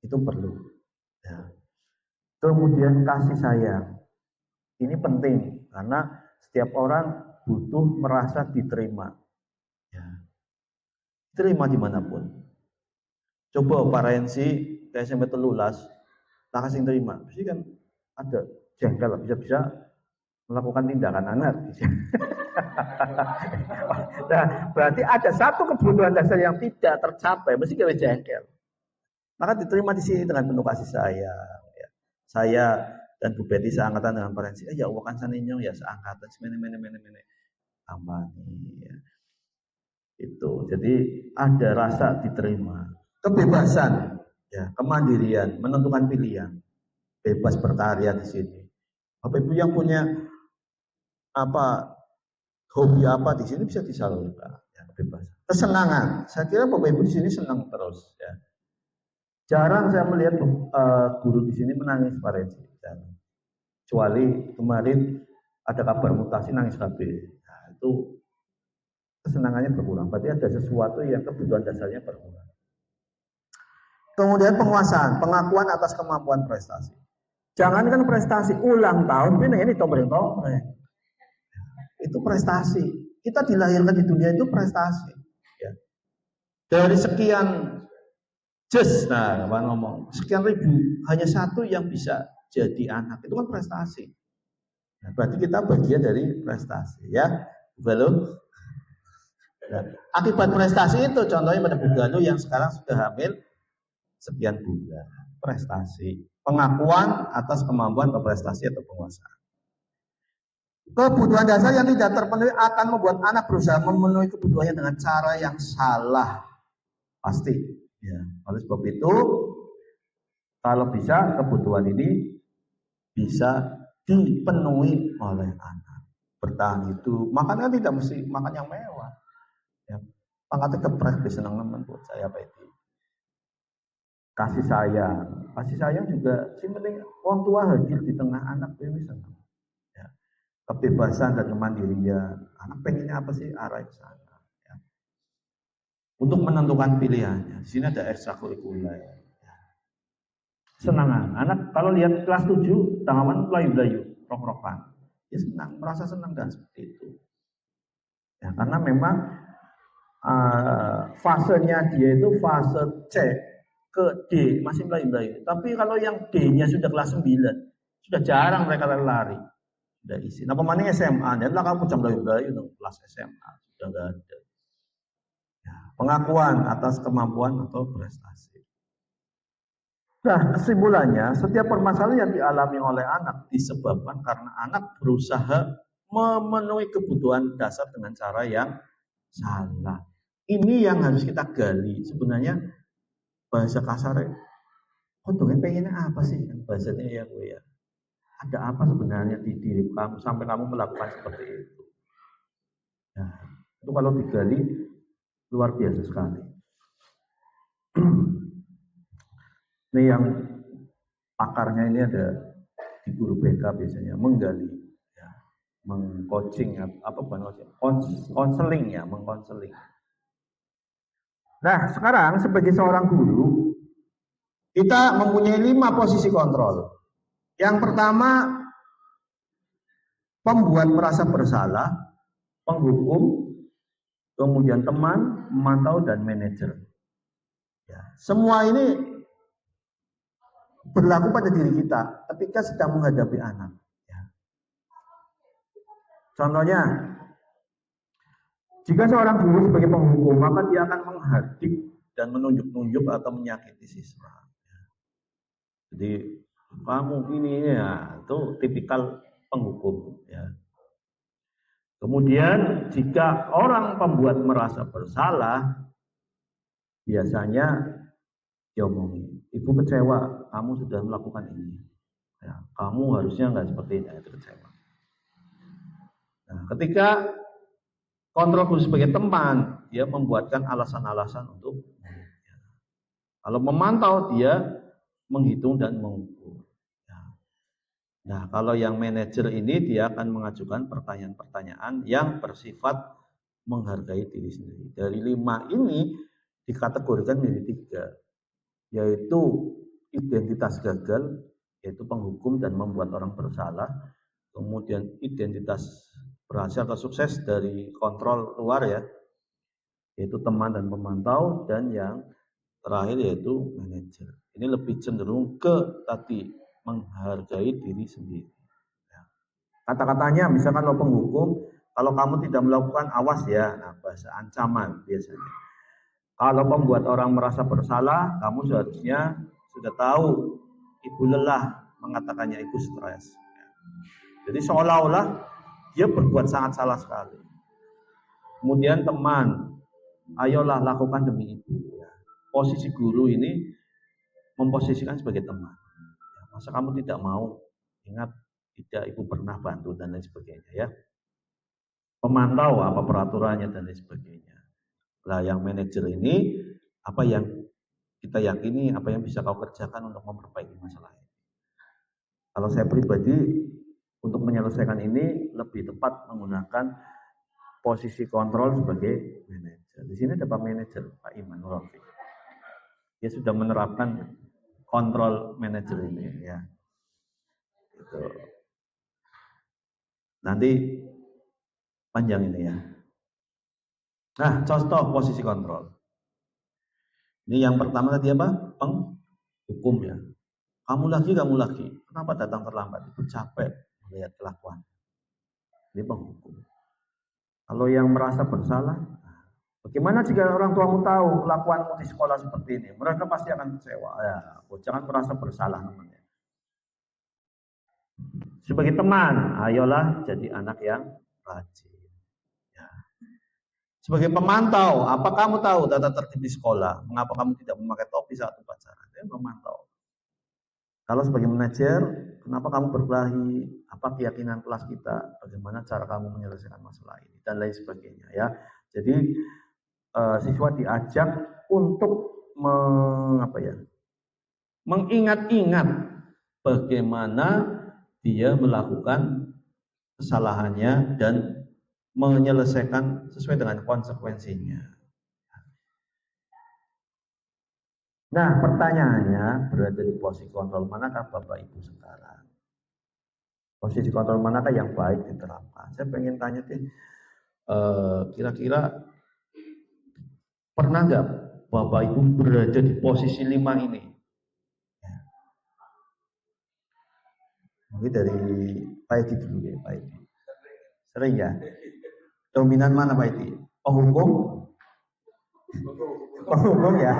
itu perlu. Ya. Kemudian kasih sayang, ini penting karena setiap orang butuh merasa diterima. Ya. Terima dimanapun. Coba Pak Rensi ke SMP Telulas, tak kasih terima, pasti kan ada jengkel, bisa-bisa melakukan tindakan anak. Nah, berarti ada satu kebutuhan dasar yang tidak tercapai, mesti kita jengkel. Maka diterima di sini dengan penuh kasih sayang. Ya. Saya dan Bu Betty seangkatan dengan Pak Rensi. Ya Allah kan saninyo ya seangkatan, mene. Aman. Ya. Itu. Jadi ada rasa diterima. Kebebasan, ya, kemandirian, menentukan pilihan, bebas berkarya di sini. Bapak Ibu yang punya hobi apa di sini bisa disalurkan, ya, kebebasan. Kesenangan, saya kira Bapak Ibu di sini senang terus, ya. Jarang saya melihat guru di sini menangis Pak Rensi. Kecuali kemarin ada kabar mutasi nangis KB. Nah, itu kesenangannya berkurang. Berarti ada sesuatu yang kebutuhan dasarnya berkurang. Kemudian penguasaan, pengakuan atas kemampuan prestasi. Jangankan prestasi ulang tahun, ini tombreng-tombreng. Itu prestasi. Kita dilahirkan di dunia itu prestasi. Ya. Dari sekian sekian ribu, hanya satu yang bisa jadi anak. Itu kan prestasi. Nah, berarti kita bagian dari prestasi, ya. Belum? Nah, akibat prestasi itu, contohnya pada Bu Galuh yang sekarang sudah hamil sekian bulan, prestasi, pengakuan atas kemampuan atau prestasi atau penguasaan. Kebutuhan dasar yang tidak terpenuhi akan membuat anak berusaha memenuhi kebutuhannya dengan cara yang salah, pasti. Ya, oleh sebab itu, kalau bisa kebutuhan ini bisa dipenuhi oleh anak. Bertahan itu, makan kan tidak mesti makan yang mewah. Ya, makan tetap bisa senang teman buat saya Pak Edi. Kasih sayang juga sih penting orang tua hadir di tengah anak itu senang. Ya. Kebebasan dan kemandirian, anak pengennya apa sih arah ke sana. Ya. Untuk menentukan pilihannya, di sini ada ekstrakurikuler. Ya. Senang anak kalau lihat kelas 7 tangawan melayu-layu, rok-rokan, dia senang, merasa senang dan seperti itu. Ya, karena memang fasenya dia itu fase C ke D masih melayu-melayu. Tapi kalau yang D-nya sudah kelas 9, sudah jarang mereka lari. Sudah isi. Nah, pemainnya SMA, dan lah kamu jam melayu-melayu kelas SMA sudah enggak ada. Ya, pengakuan atas kemampuan atau prestasi. Nah, kesimpulannya, setiap permasalahan yang dialami oleh anak disebabkan karena anak berusaha memenuhi kebutuhan dasar dengan cara yang salah. Ini yang harus kita gali. Sebenarnya bahasa kasar, kok dongeng pengennya apa sih? Bahasanya ya gue ya. Ada apa sebenarnya di diri kamu sampai kamu melakukan seperti itu? Nah, Itu kalau digali luar biasa sekali. Ini yang pakarnya ini ada di guru BK biasanya menggali, ya, mengcoaching apa konseling ya, mengkonseling. Nah, sekarang sebagai seorang guru kita mempunyai 5 posisi kontrol. Yang pertama, pembuat merasa bersalah, penghukum, kemudian teman, memantau, dan manajer. Ya, semua ini berlaku pada diri kita ketika sedang menghadapi anak. Ya. Contohnya, jika seorang guru sebagai penghukum, maka dia akan menghardik dan menunjuk-nunjuk atau menyakiti siswa. Ya. Jadi kamu ini ya, itu tipikal penghukum. Ya. Kemudian jika orang pembuat merasa bersalah, biasanya diomongin, ibu kecewa, kamu sudah melakukan ini. Ya, kamu harusnya nggak seperti ini, itu kecewa. Nah, ketika kontrol guru sebagai teman, dia membuatkan alasan-alasan untuk ya. Kalau memantau, dia menghitung dan mengukur. Ya. Nah, kalau yang manajer ini dia akan mengajukan pertanyaan-pertanyaan yang bersifat menghargai diri sendiri. Dari 5 ini dikategorikan menjadi 3. Yaitu identitas gagal, yaitu penghukum dan membuat orang bersalah. Kemudian identitas berhasil atau sukses dari kontrol luar ya, yaitu teman dan pemantau. Dan yang terakhir yaitu manajer. Ini lebih cenderung ke tadi, menghargai diri sendiri. Kata-katanya misalkan lo penghukum, kalau kamu tidak melakukan awas ya, nah bahasa ancaman biasanya. Kalau membuat orang merasa bersalah, kamu seharusnya sudah tahu ibu lelah, mengatakannya ibu stres. Jadi seolah-olah dia berbuat sangat salah sekali. Kemudian teman, ayolah lakukan demi ibu. Posisi guru ini memposisikan sebagai teman. Masa kamu tidak mau? Ingat, tidak ibu pernah bantu dan lain sebagainya ya. Pemantau apa peraturannya dan lain sebagainya. Nah, yang manajer ini apa yang kita yakini, apa yang bisa kau kerjakan untuk memperbaiki masalah ini. Kalau saya pribadi untuk menyelesaikan ini lebih tepat menggunakan posisi kontrol sebagai manajer. Di sini ada Pak Manajer, Pak Iman Rafiq. Dia sudah menerapkan kontrol manajer ini ya. Gitu. Nanti panjang ini ya. Nah, contoh posisi kontrol. Ini yang pertama tadi apa? Penghukum ya. Kamu lagi. Kenapa datang terlambat? Itu capek melihat kelakuan. Ini penghukum. Kalau yang merasa bersalah, bagaimana jika orang tuamu tahu kelakuanmu di sekolah seperti ini? Mereka pasti akan kecewa. Ya, jangan merasa bersalah namanya. Sebagai teman, ayolah jadi anak yang rajin. Sebagai pemantau, apa kamu tahu tata tertib di sekolah? Mengapa kamu tidak memakai topi saat upacara? Dia memantau. Kalau sebagai manajer, kenapa kamu berkelahi? Apa keyakinan kelas kita? Bagaimana cara kamu menyelesaikan masalah ini? Dan lain sebagainya ya. Jadi siswa diajak untuk mengingat-ingat bagaimana dia melakukan kesalahannya dan menyelesaikan sesuai dengan konsekuensinya. Nah, pertanyaannya, berada di posisi kontrol manakah Bapak Ibu sekarang? Posisi kontrol manakah yang baik diterapkan? Saya pengen tanya deh, kira-kira pernah nggak Bapak Ibu berada di posisi 5 ini? Mungkin dari Pak Edi dulu ya, Pak Edi. Sering ya? Dominan mana Pak Edi? Penghukum? Penghukum ya?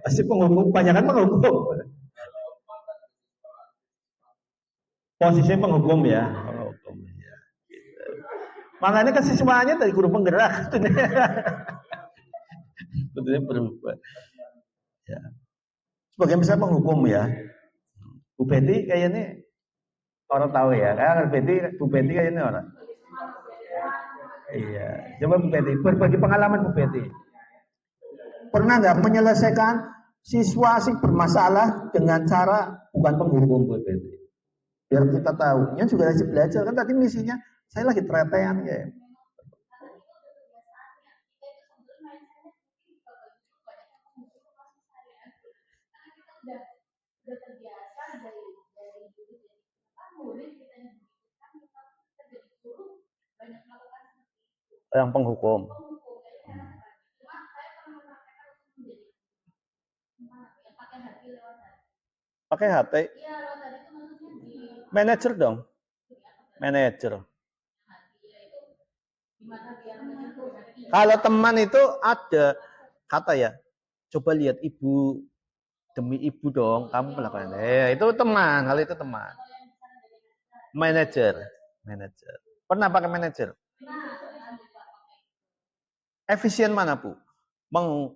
Pasti penghukum, banyak kan penghukum. Posisinya penghukum ya? Penghukum ya. Gitu. Makanya kesiswaannya dari guru penggerak. Betulnya berubah. Ya. Sebagai misalnya penghukum ya. Bu Betty kayaknya orang tahu ya. Bu Betty kayaknya orang. Iya. Coba Bu Peti, berbagi pengalaman Bu Peti. Pernah nggak menyelesaikan situasi bermasalah dengan cara bukan penghukum Bu Peti? Biar kita tahu. Ini juga lagi belajar kan tadi misinya. Saya lagi tretean ya. Udah terbiasa dari dulu jadi murid kita yang kan kita jadi guru banyak melakukan seperti itu. Yang penghukum. Cuma saya pernah mempraktekkan untuk menjadi yang pakai hati lewat hati. Pakai HT? Iya, lewat hati itu maksudnya di Manajer dong. Manajer. hati ya itu gimana biar menyentuh hati. Kalau teman itu ada kata ya. Coba lihat ibu, demi ibu dong, kamu melakukan. Itu teman, hal itu teman. Manajer. Pernah pakai manajer? Efisien mana Bu?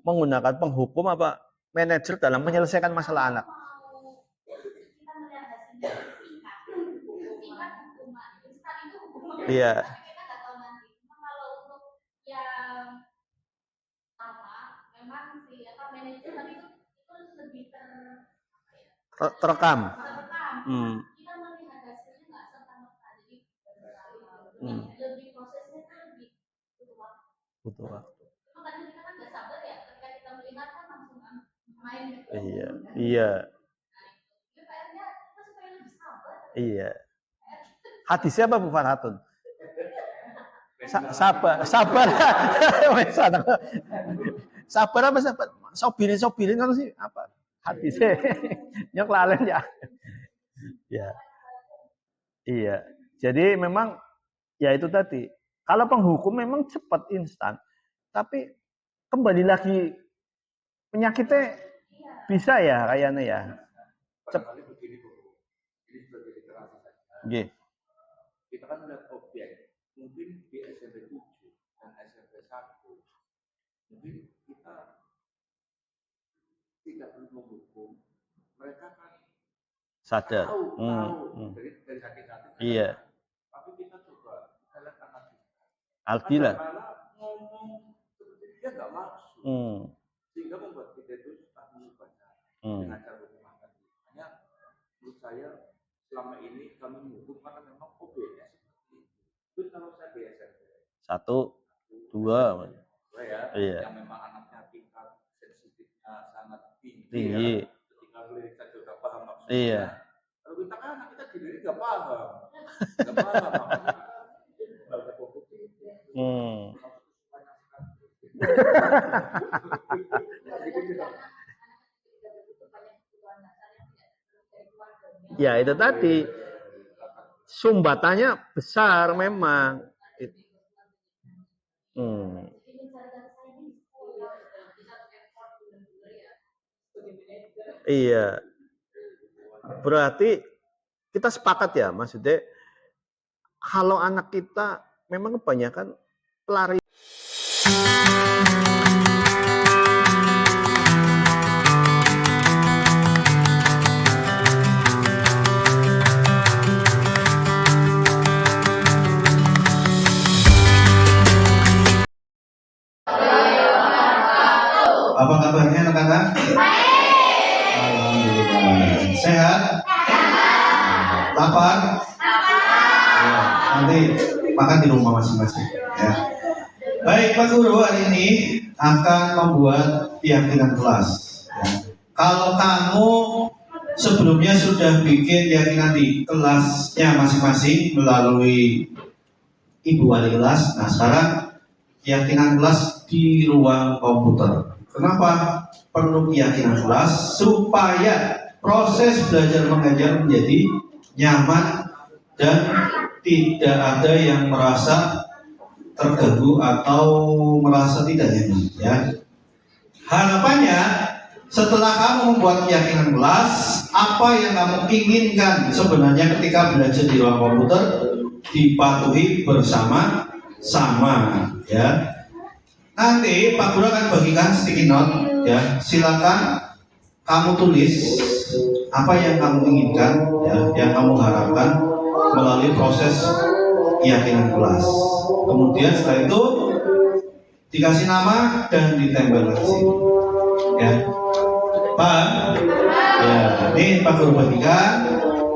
Menggunakan penghukum apa manajer dalam menyelesaikan masalah anak? Kita melihat hasilnya singkat hukuman instan itu hukuman. Iya. Kita nggak tahu nanti. Cuma kalau untuk yang lama memang si manajer tapi itu lebih Terekam. Kita melihat hasilnya nggak serta-merta jadi lebih prosesnya itu lebih Butuh waktu. Kadang kita kan nggak sabar ya ketika kita melihat kan langsung main gitu. Iya. Itu PR-nya kita supaya lebih sabar. Iya. Hadisnya apa Bu Farhatun? Sabar. Sabar apa sabar? Sobirin kan sih apa? Hadisnya nyok lalen ya. Ya. Iya. Jadi memang ya itu tadi. Kalau penghukum memang cepat instan, tapi kembali lagi penyakitnya bisa ya kayaknya ya. Barangkali begini Bu, ini sebagai literasi saja. Kita kan melihat objek, mungkin di SMP 7 dan SMP 1, mungkin kita tidak perlu menghukum, mereka kan Sadar. tahu dari sakit-sakit. Iya. Tapi kita coba kita lihat anak kita. Alhamdulillah. Karena ngomong seperti dia nggak maksud, sehingga membuat kita itu susah mengubahnya dengan cara hukuman tadi. Hanya menurut saya selama ini kami menghukum karena memang objeknya seperti itu. Tapi kalau saya di SMP 1, 2, ya, iya. yang memang anaknya tingkat sensitifnya sangat tinggi. Ya, ketika lirik saja udah paham maksudnya. Iya. Kalau kita kan anak kita sendiri nggak paham, makanya kita fokus. Ya itu tadi sumbatannya besar memang. Iya. Berarti kita sepakat ya, maksudnya kalau anak kita memang kebanyakan pelari. Apa kabarnya anak-anak? Alhamdulillah. Sehat? Lapar? Ya, nanti makan di rumah masing-masing. Ya. Baik Pak Guru, hari ini akan membuat keyakinan kelas. Ya. Kalau kamu sebelumnya sudah bikin keyakinan di kelasnya masing-masing melalui Ibu Wali kelas, nah sekarang keyakinan kelas di ruang komputer. Kenapa perlu keyakinan kelas? Supaya proses belajar mengajar menjadi nyaman dan tidak ada yang merasa terganggu atau merasa tidak nyaman. Ya. Harapannya setelah kamu membuat keyakinan kelas, apa yang kamu inginkan sebenarnya ketika belajar di ruang komputer dipatuhi bersama-sama. Ya. Nanti Pak Guru akan bagikan sticky note, ya. Silakan kamu tulis apa yang kamu inginkan, ya, yang kamu harapkan melalui proses keyakinan kelas. Kemudian setelah itu dikasih nama dan ditempel di sini. Ya, paham? Ya, ini Pak Guru bagikan.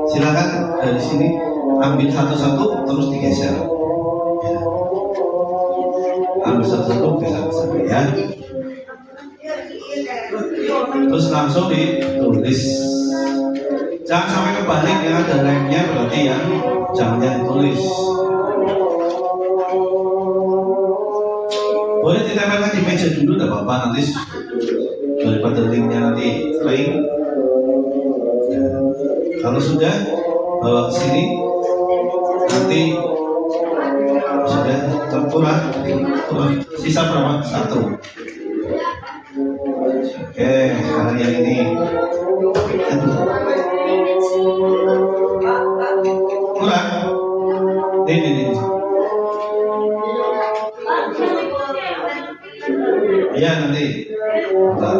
Silakan dari sini ambil satu-satu terus digeser. Ya. Ambil satu-satu geser ya. Terus langsung ditulis. Jangan sampai kebalik ya, ada lemnya berarti ya. Jangan ditulis. Boleh ditempelkan di meja dulu, tidak apa-apa, nanti daripada linknya nanti kering. Ya. Kalau sudah bawa ke sini, nanti sudah terkurang. Sisa berapa? 1. Oke, sekarang yang ini. Kurang? Ini. Iya nanti. Bentar.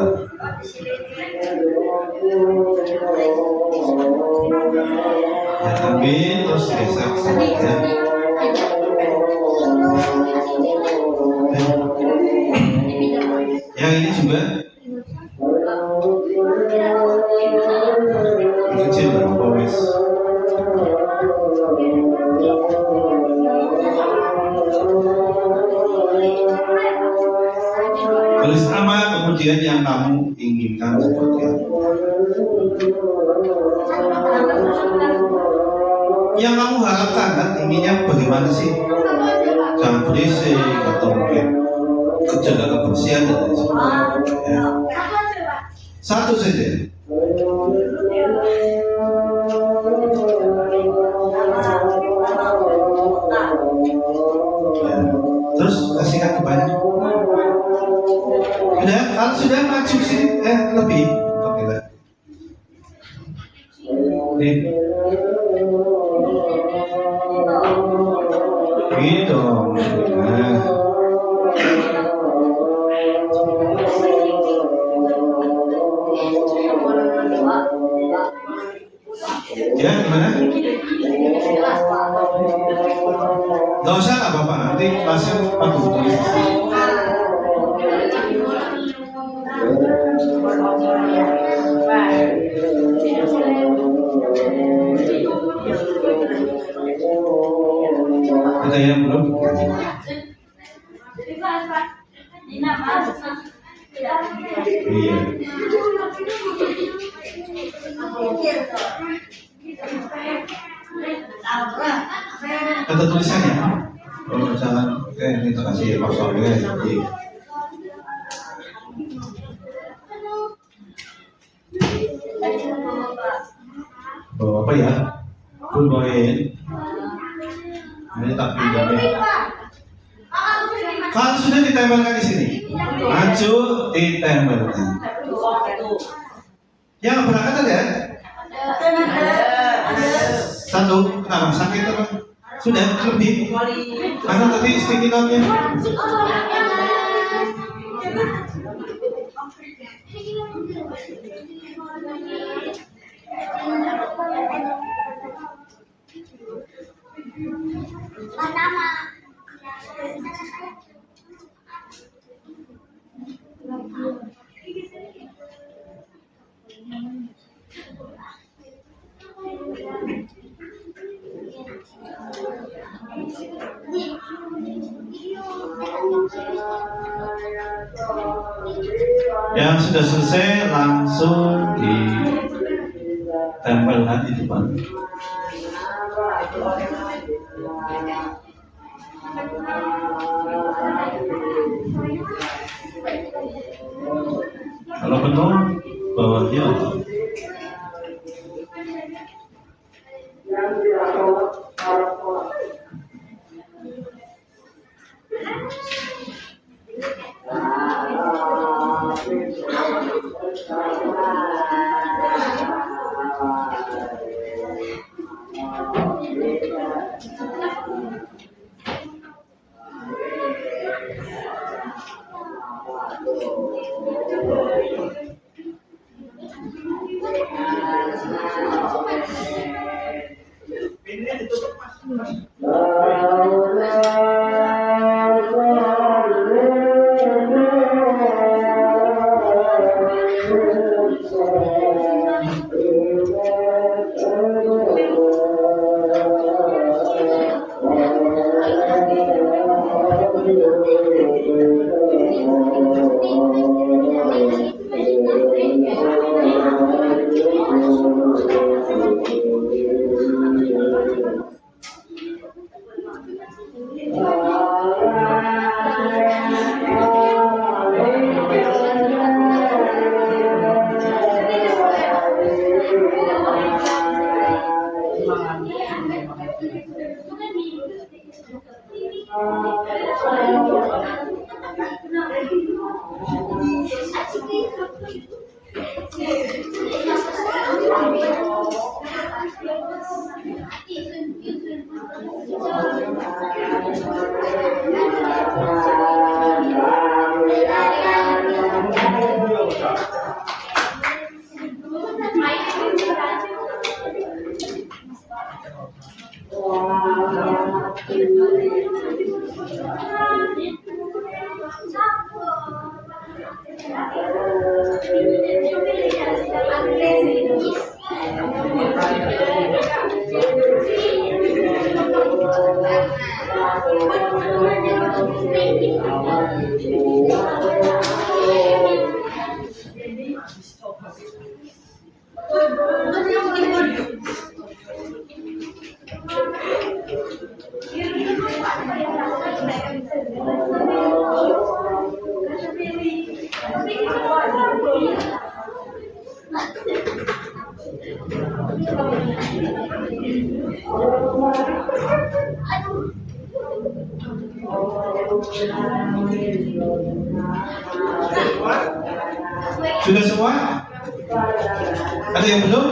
Ya, ambil terus geser ya. Yang ini juga kecil berapa wes? Tulis nama kemudian yang kamu inginkan seperti apa. Yang kamu harapkan kan inginnya bagaimana sih? Jangan berisik atau mungkin jaga kebersihan dan lain sebagainya. Ya. Satu saja. Ya. Terus kasihkan ke banyak. Udah, kalau sudah maju sini, lebih. Oke, nih. Gitu. Nah. Ya, gimana? Gak usah, gak apa-apa. Nanti kelasnya aku tulis. Ada yang belum? Iya. Kata tulisannya? Oh, jangan. Oke, ini kasih passwordnya. Bawa apa ya? Full bawain. Ini tak pindahnya. Kalau sudah ditempelkan di sini, maju ditempelkan. Yang berangkat ada? Satu, kenapa? Sakit apa? Sudah, lebih. Mana tadi sticky note-nya? Yang sudah selesai langsung ditempelkan di depan. Kalau penuh bawahnya Sudah semua? Ada yang belum?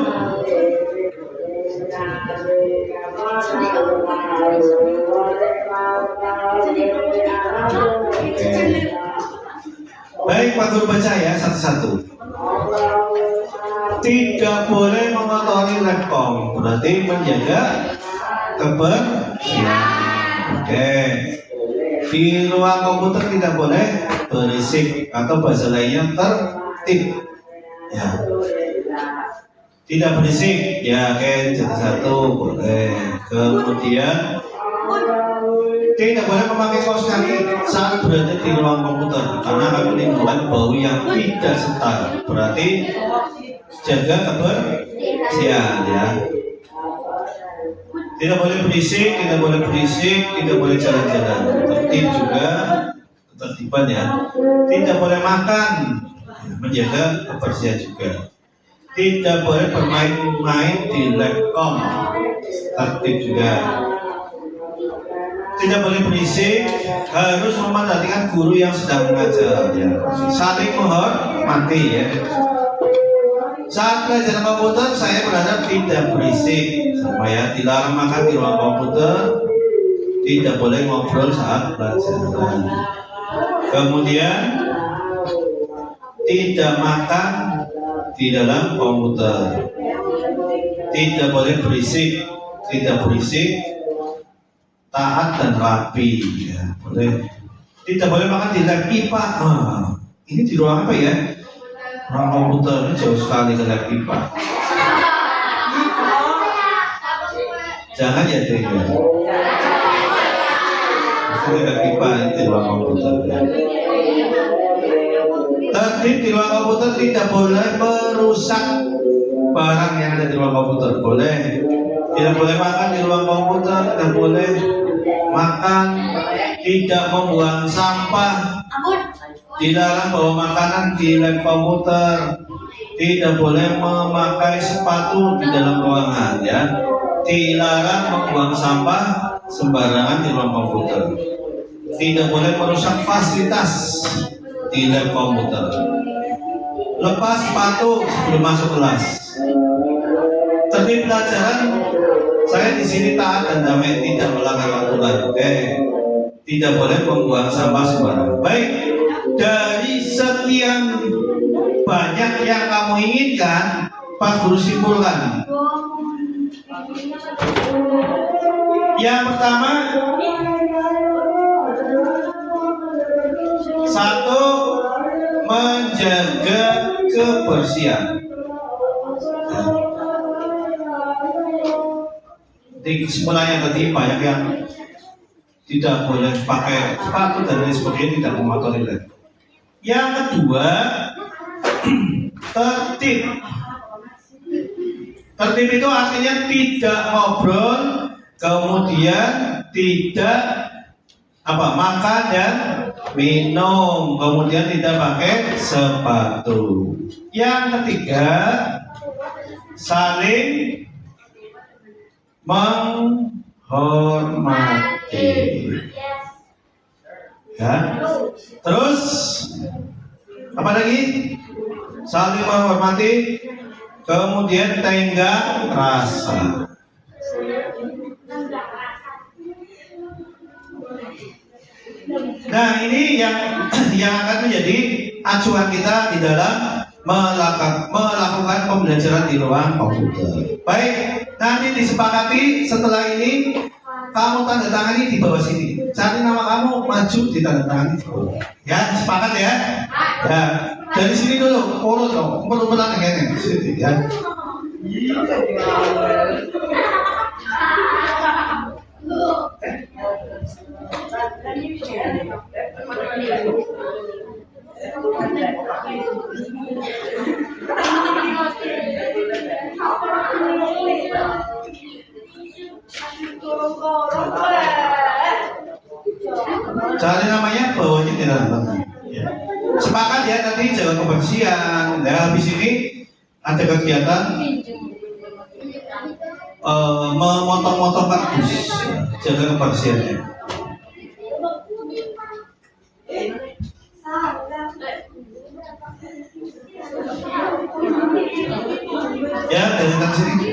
Baik, Pak Guru baca ya satu-satu. Tidak boleh mengotori laptop, berarti menjaga kebersihan. Oke. Di ruang komputer tidak boleh berisik atau bahasa lainnya tertib. Ya. Tidak berisik, ya oke, jadi satu boleh. Kemudian tidak boleh memakai kaos kaki saat berada di ruang komputer karena akan menimbulkan bau yang tidak setara. Berarti jaga kebersihan ya. Tidak boleh berisik, tidak boleh berisik, tidak boleh jalan-jalan. Tertib juga, ketertiban ya. Tidak boleh makan, menjaga kebersihan juga. Tidak boleh bermain-main di laptop, tertib juga. Tidak boleh berisik, harus memperhatikan guru yang sedang mengajar ya. Saling menghormati ya. Saat belajar komputer saya berharap tidak berisik, supaya dilarang makan di ruang komputer, tidak boleh ngobrol saat belajar. Kemudian tidak makan di dalam komputer, tidak boleh berisik, tidak berisik, taat dan rapi ya, boleh. Tidak boleh makan di lab IPA. Ini di ruang apa ya? Ruang komputer ini jauh sekali ke lab IPA. Jangan ya deh ya. Maksudnya lab IPA ini di ruang komputer ya. Tertib di ruang komputer, tidak boleh merusak barang yang ada di ruang komputer. Boleh. Tidak boleh makan di ruang komputer, tidak boleh makan, tidak membuang sampah, dilarang bawa makanan di lab komputer, tidak boleh memakai sepatu di dalam ruangan ya, dilarang membuang sampah sembarangan di ruang komputer, tidak boleh merusak fasilitas di lab komputer, lepas sepatu sebelum masuk kelas. Tertib pelajaran, saya di sini taat dan damai, tidak melanggar aturan. Oke. Tidak boleh membuang sampah sembarangan. Baik, dari sekian banyak yang kamu inginkan, Pak Guru simpulkan. Yang pertama, satu, menjaga kebersihan. Di kesimpulannya tadi banyak yang tidak boleh pakai sepatu dan lain sebagainya, tidak mengotori lab. Yang kedua, tertib. Tertib itu artinya tidak ngobrol, kemudian tidak makan dan minum, kemudian tidak pakai sepatu. Yang ketiga, saling menghormati. Ya. Terus apa lagi? Saling menghormati. Kemudian tenggang rasa. Nah, ini yang akan menjadi acuan kita di dalam melakukan pembelajaran di ruang komputer. Baik, nanti disepakati setelah ini kamu tanda tangani di bawah sini. Cari nama kamu, maju di tanda tangani di bawah. Ya, sepakat ya? Ya, dari sini dulu, urut dong, urut-urutan yang ini, ya. Cari namanya, bawahnya tidak nonton. Ya. Sepakat ya, nanti jaga kebersihan. Ya, habis ini ada kegiatan memotong-motong kardus, jaga kebersihannya. Ya, dari sini.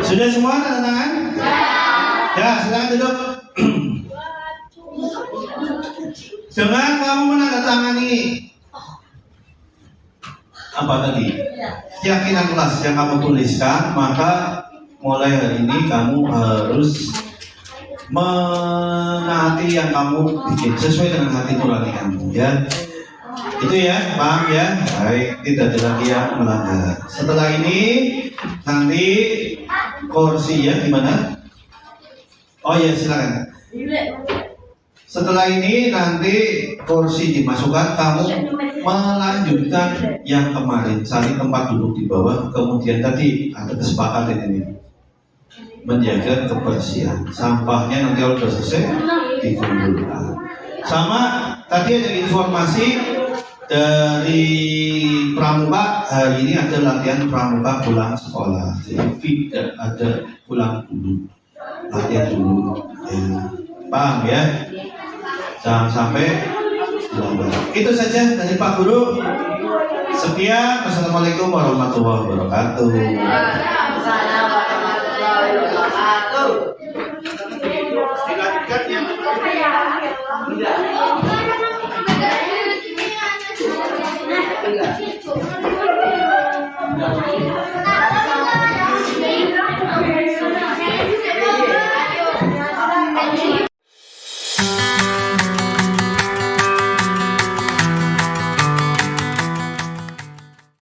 Sudah semua tanda tangan? Ya, silakan duduk. Dengan kamu menandatangani apa tadi? Keyakinan kelas yang kamu tuliskan, maka mulai hari ini kamu harus menaati yang kamu bikin sesuai dengan hati nurani kamu, ya. Itu ya, paham ya? Baik, tidak ada lagi yang melanggar. Setelah ini nanti kursi ya gimana? Oh ya silakan. Setelah ini nanti kursi dimasukkan, kamu melanjutkan yang kemarin, cari tempat duduk di bawah. Kemudian tadi ada kesepakatan ini, menjaga kebersihan. Sampahnya nanti kalau sudah selesai dikumpulkan. Sama tadi ada informasi dari pramuka, hari ini ada latihan pramuka pulang sekolah. Jadi tidak ada pulang dulu, latihan dulu. Ya. Paham ya? Jangan sampai dilanggar. Itu saja dari Pak Guru. Sekian. Wassalamualaikum warahmatullahi wabarakatuh. Dilanjutkan yang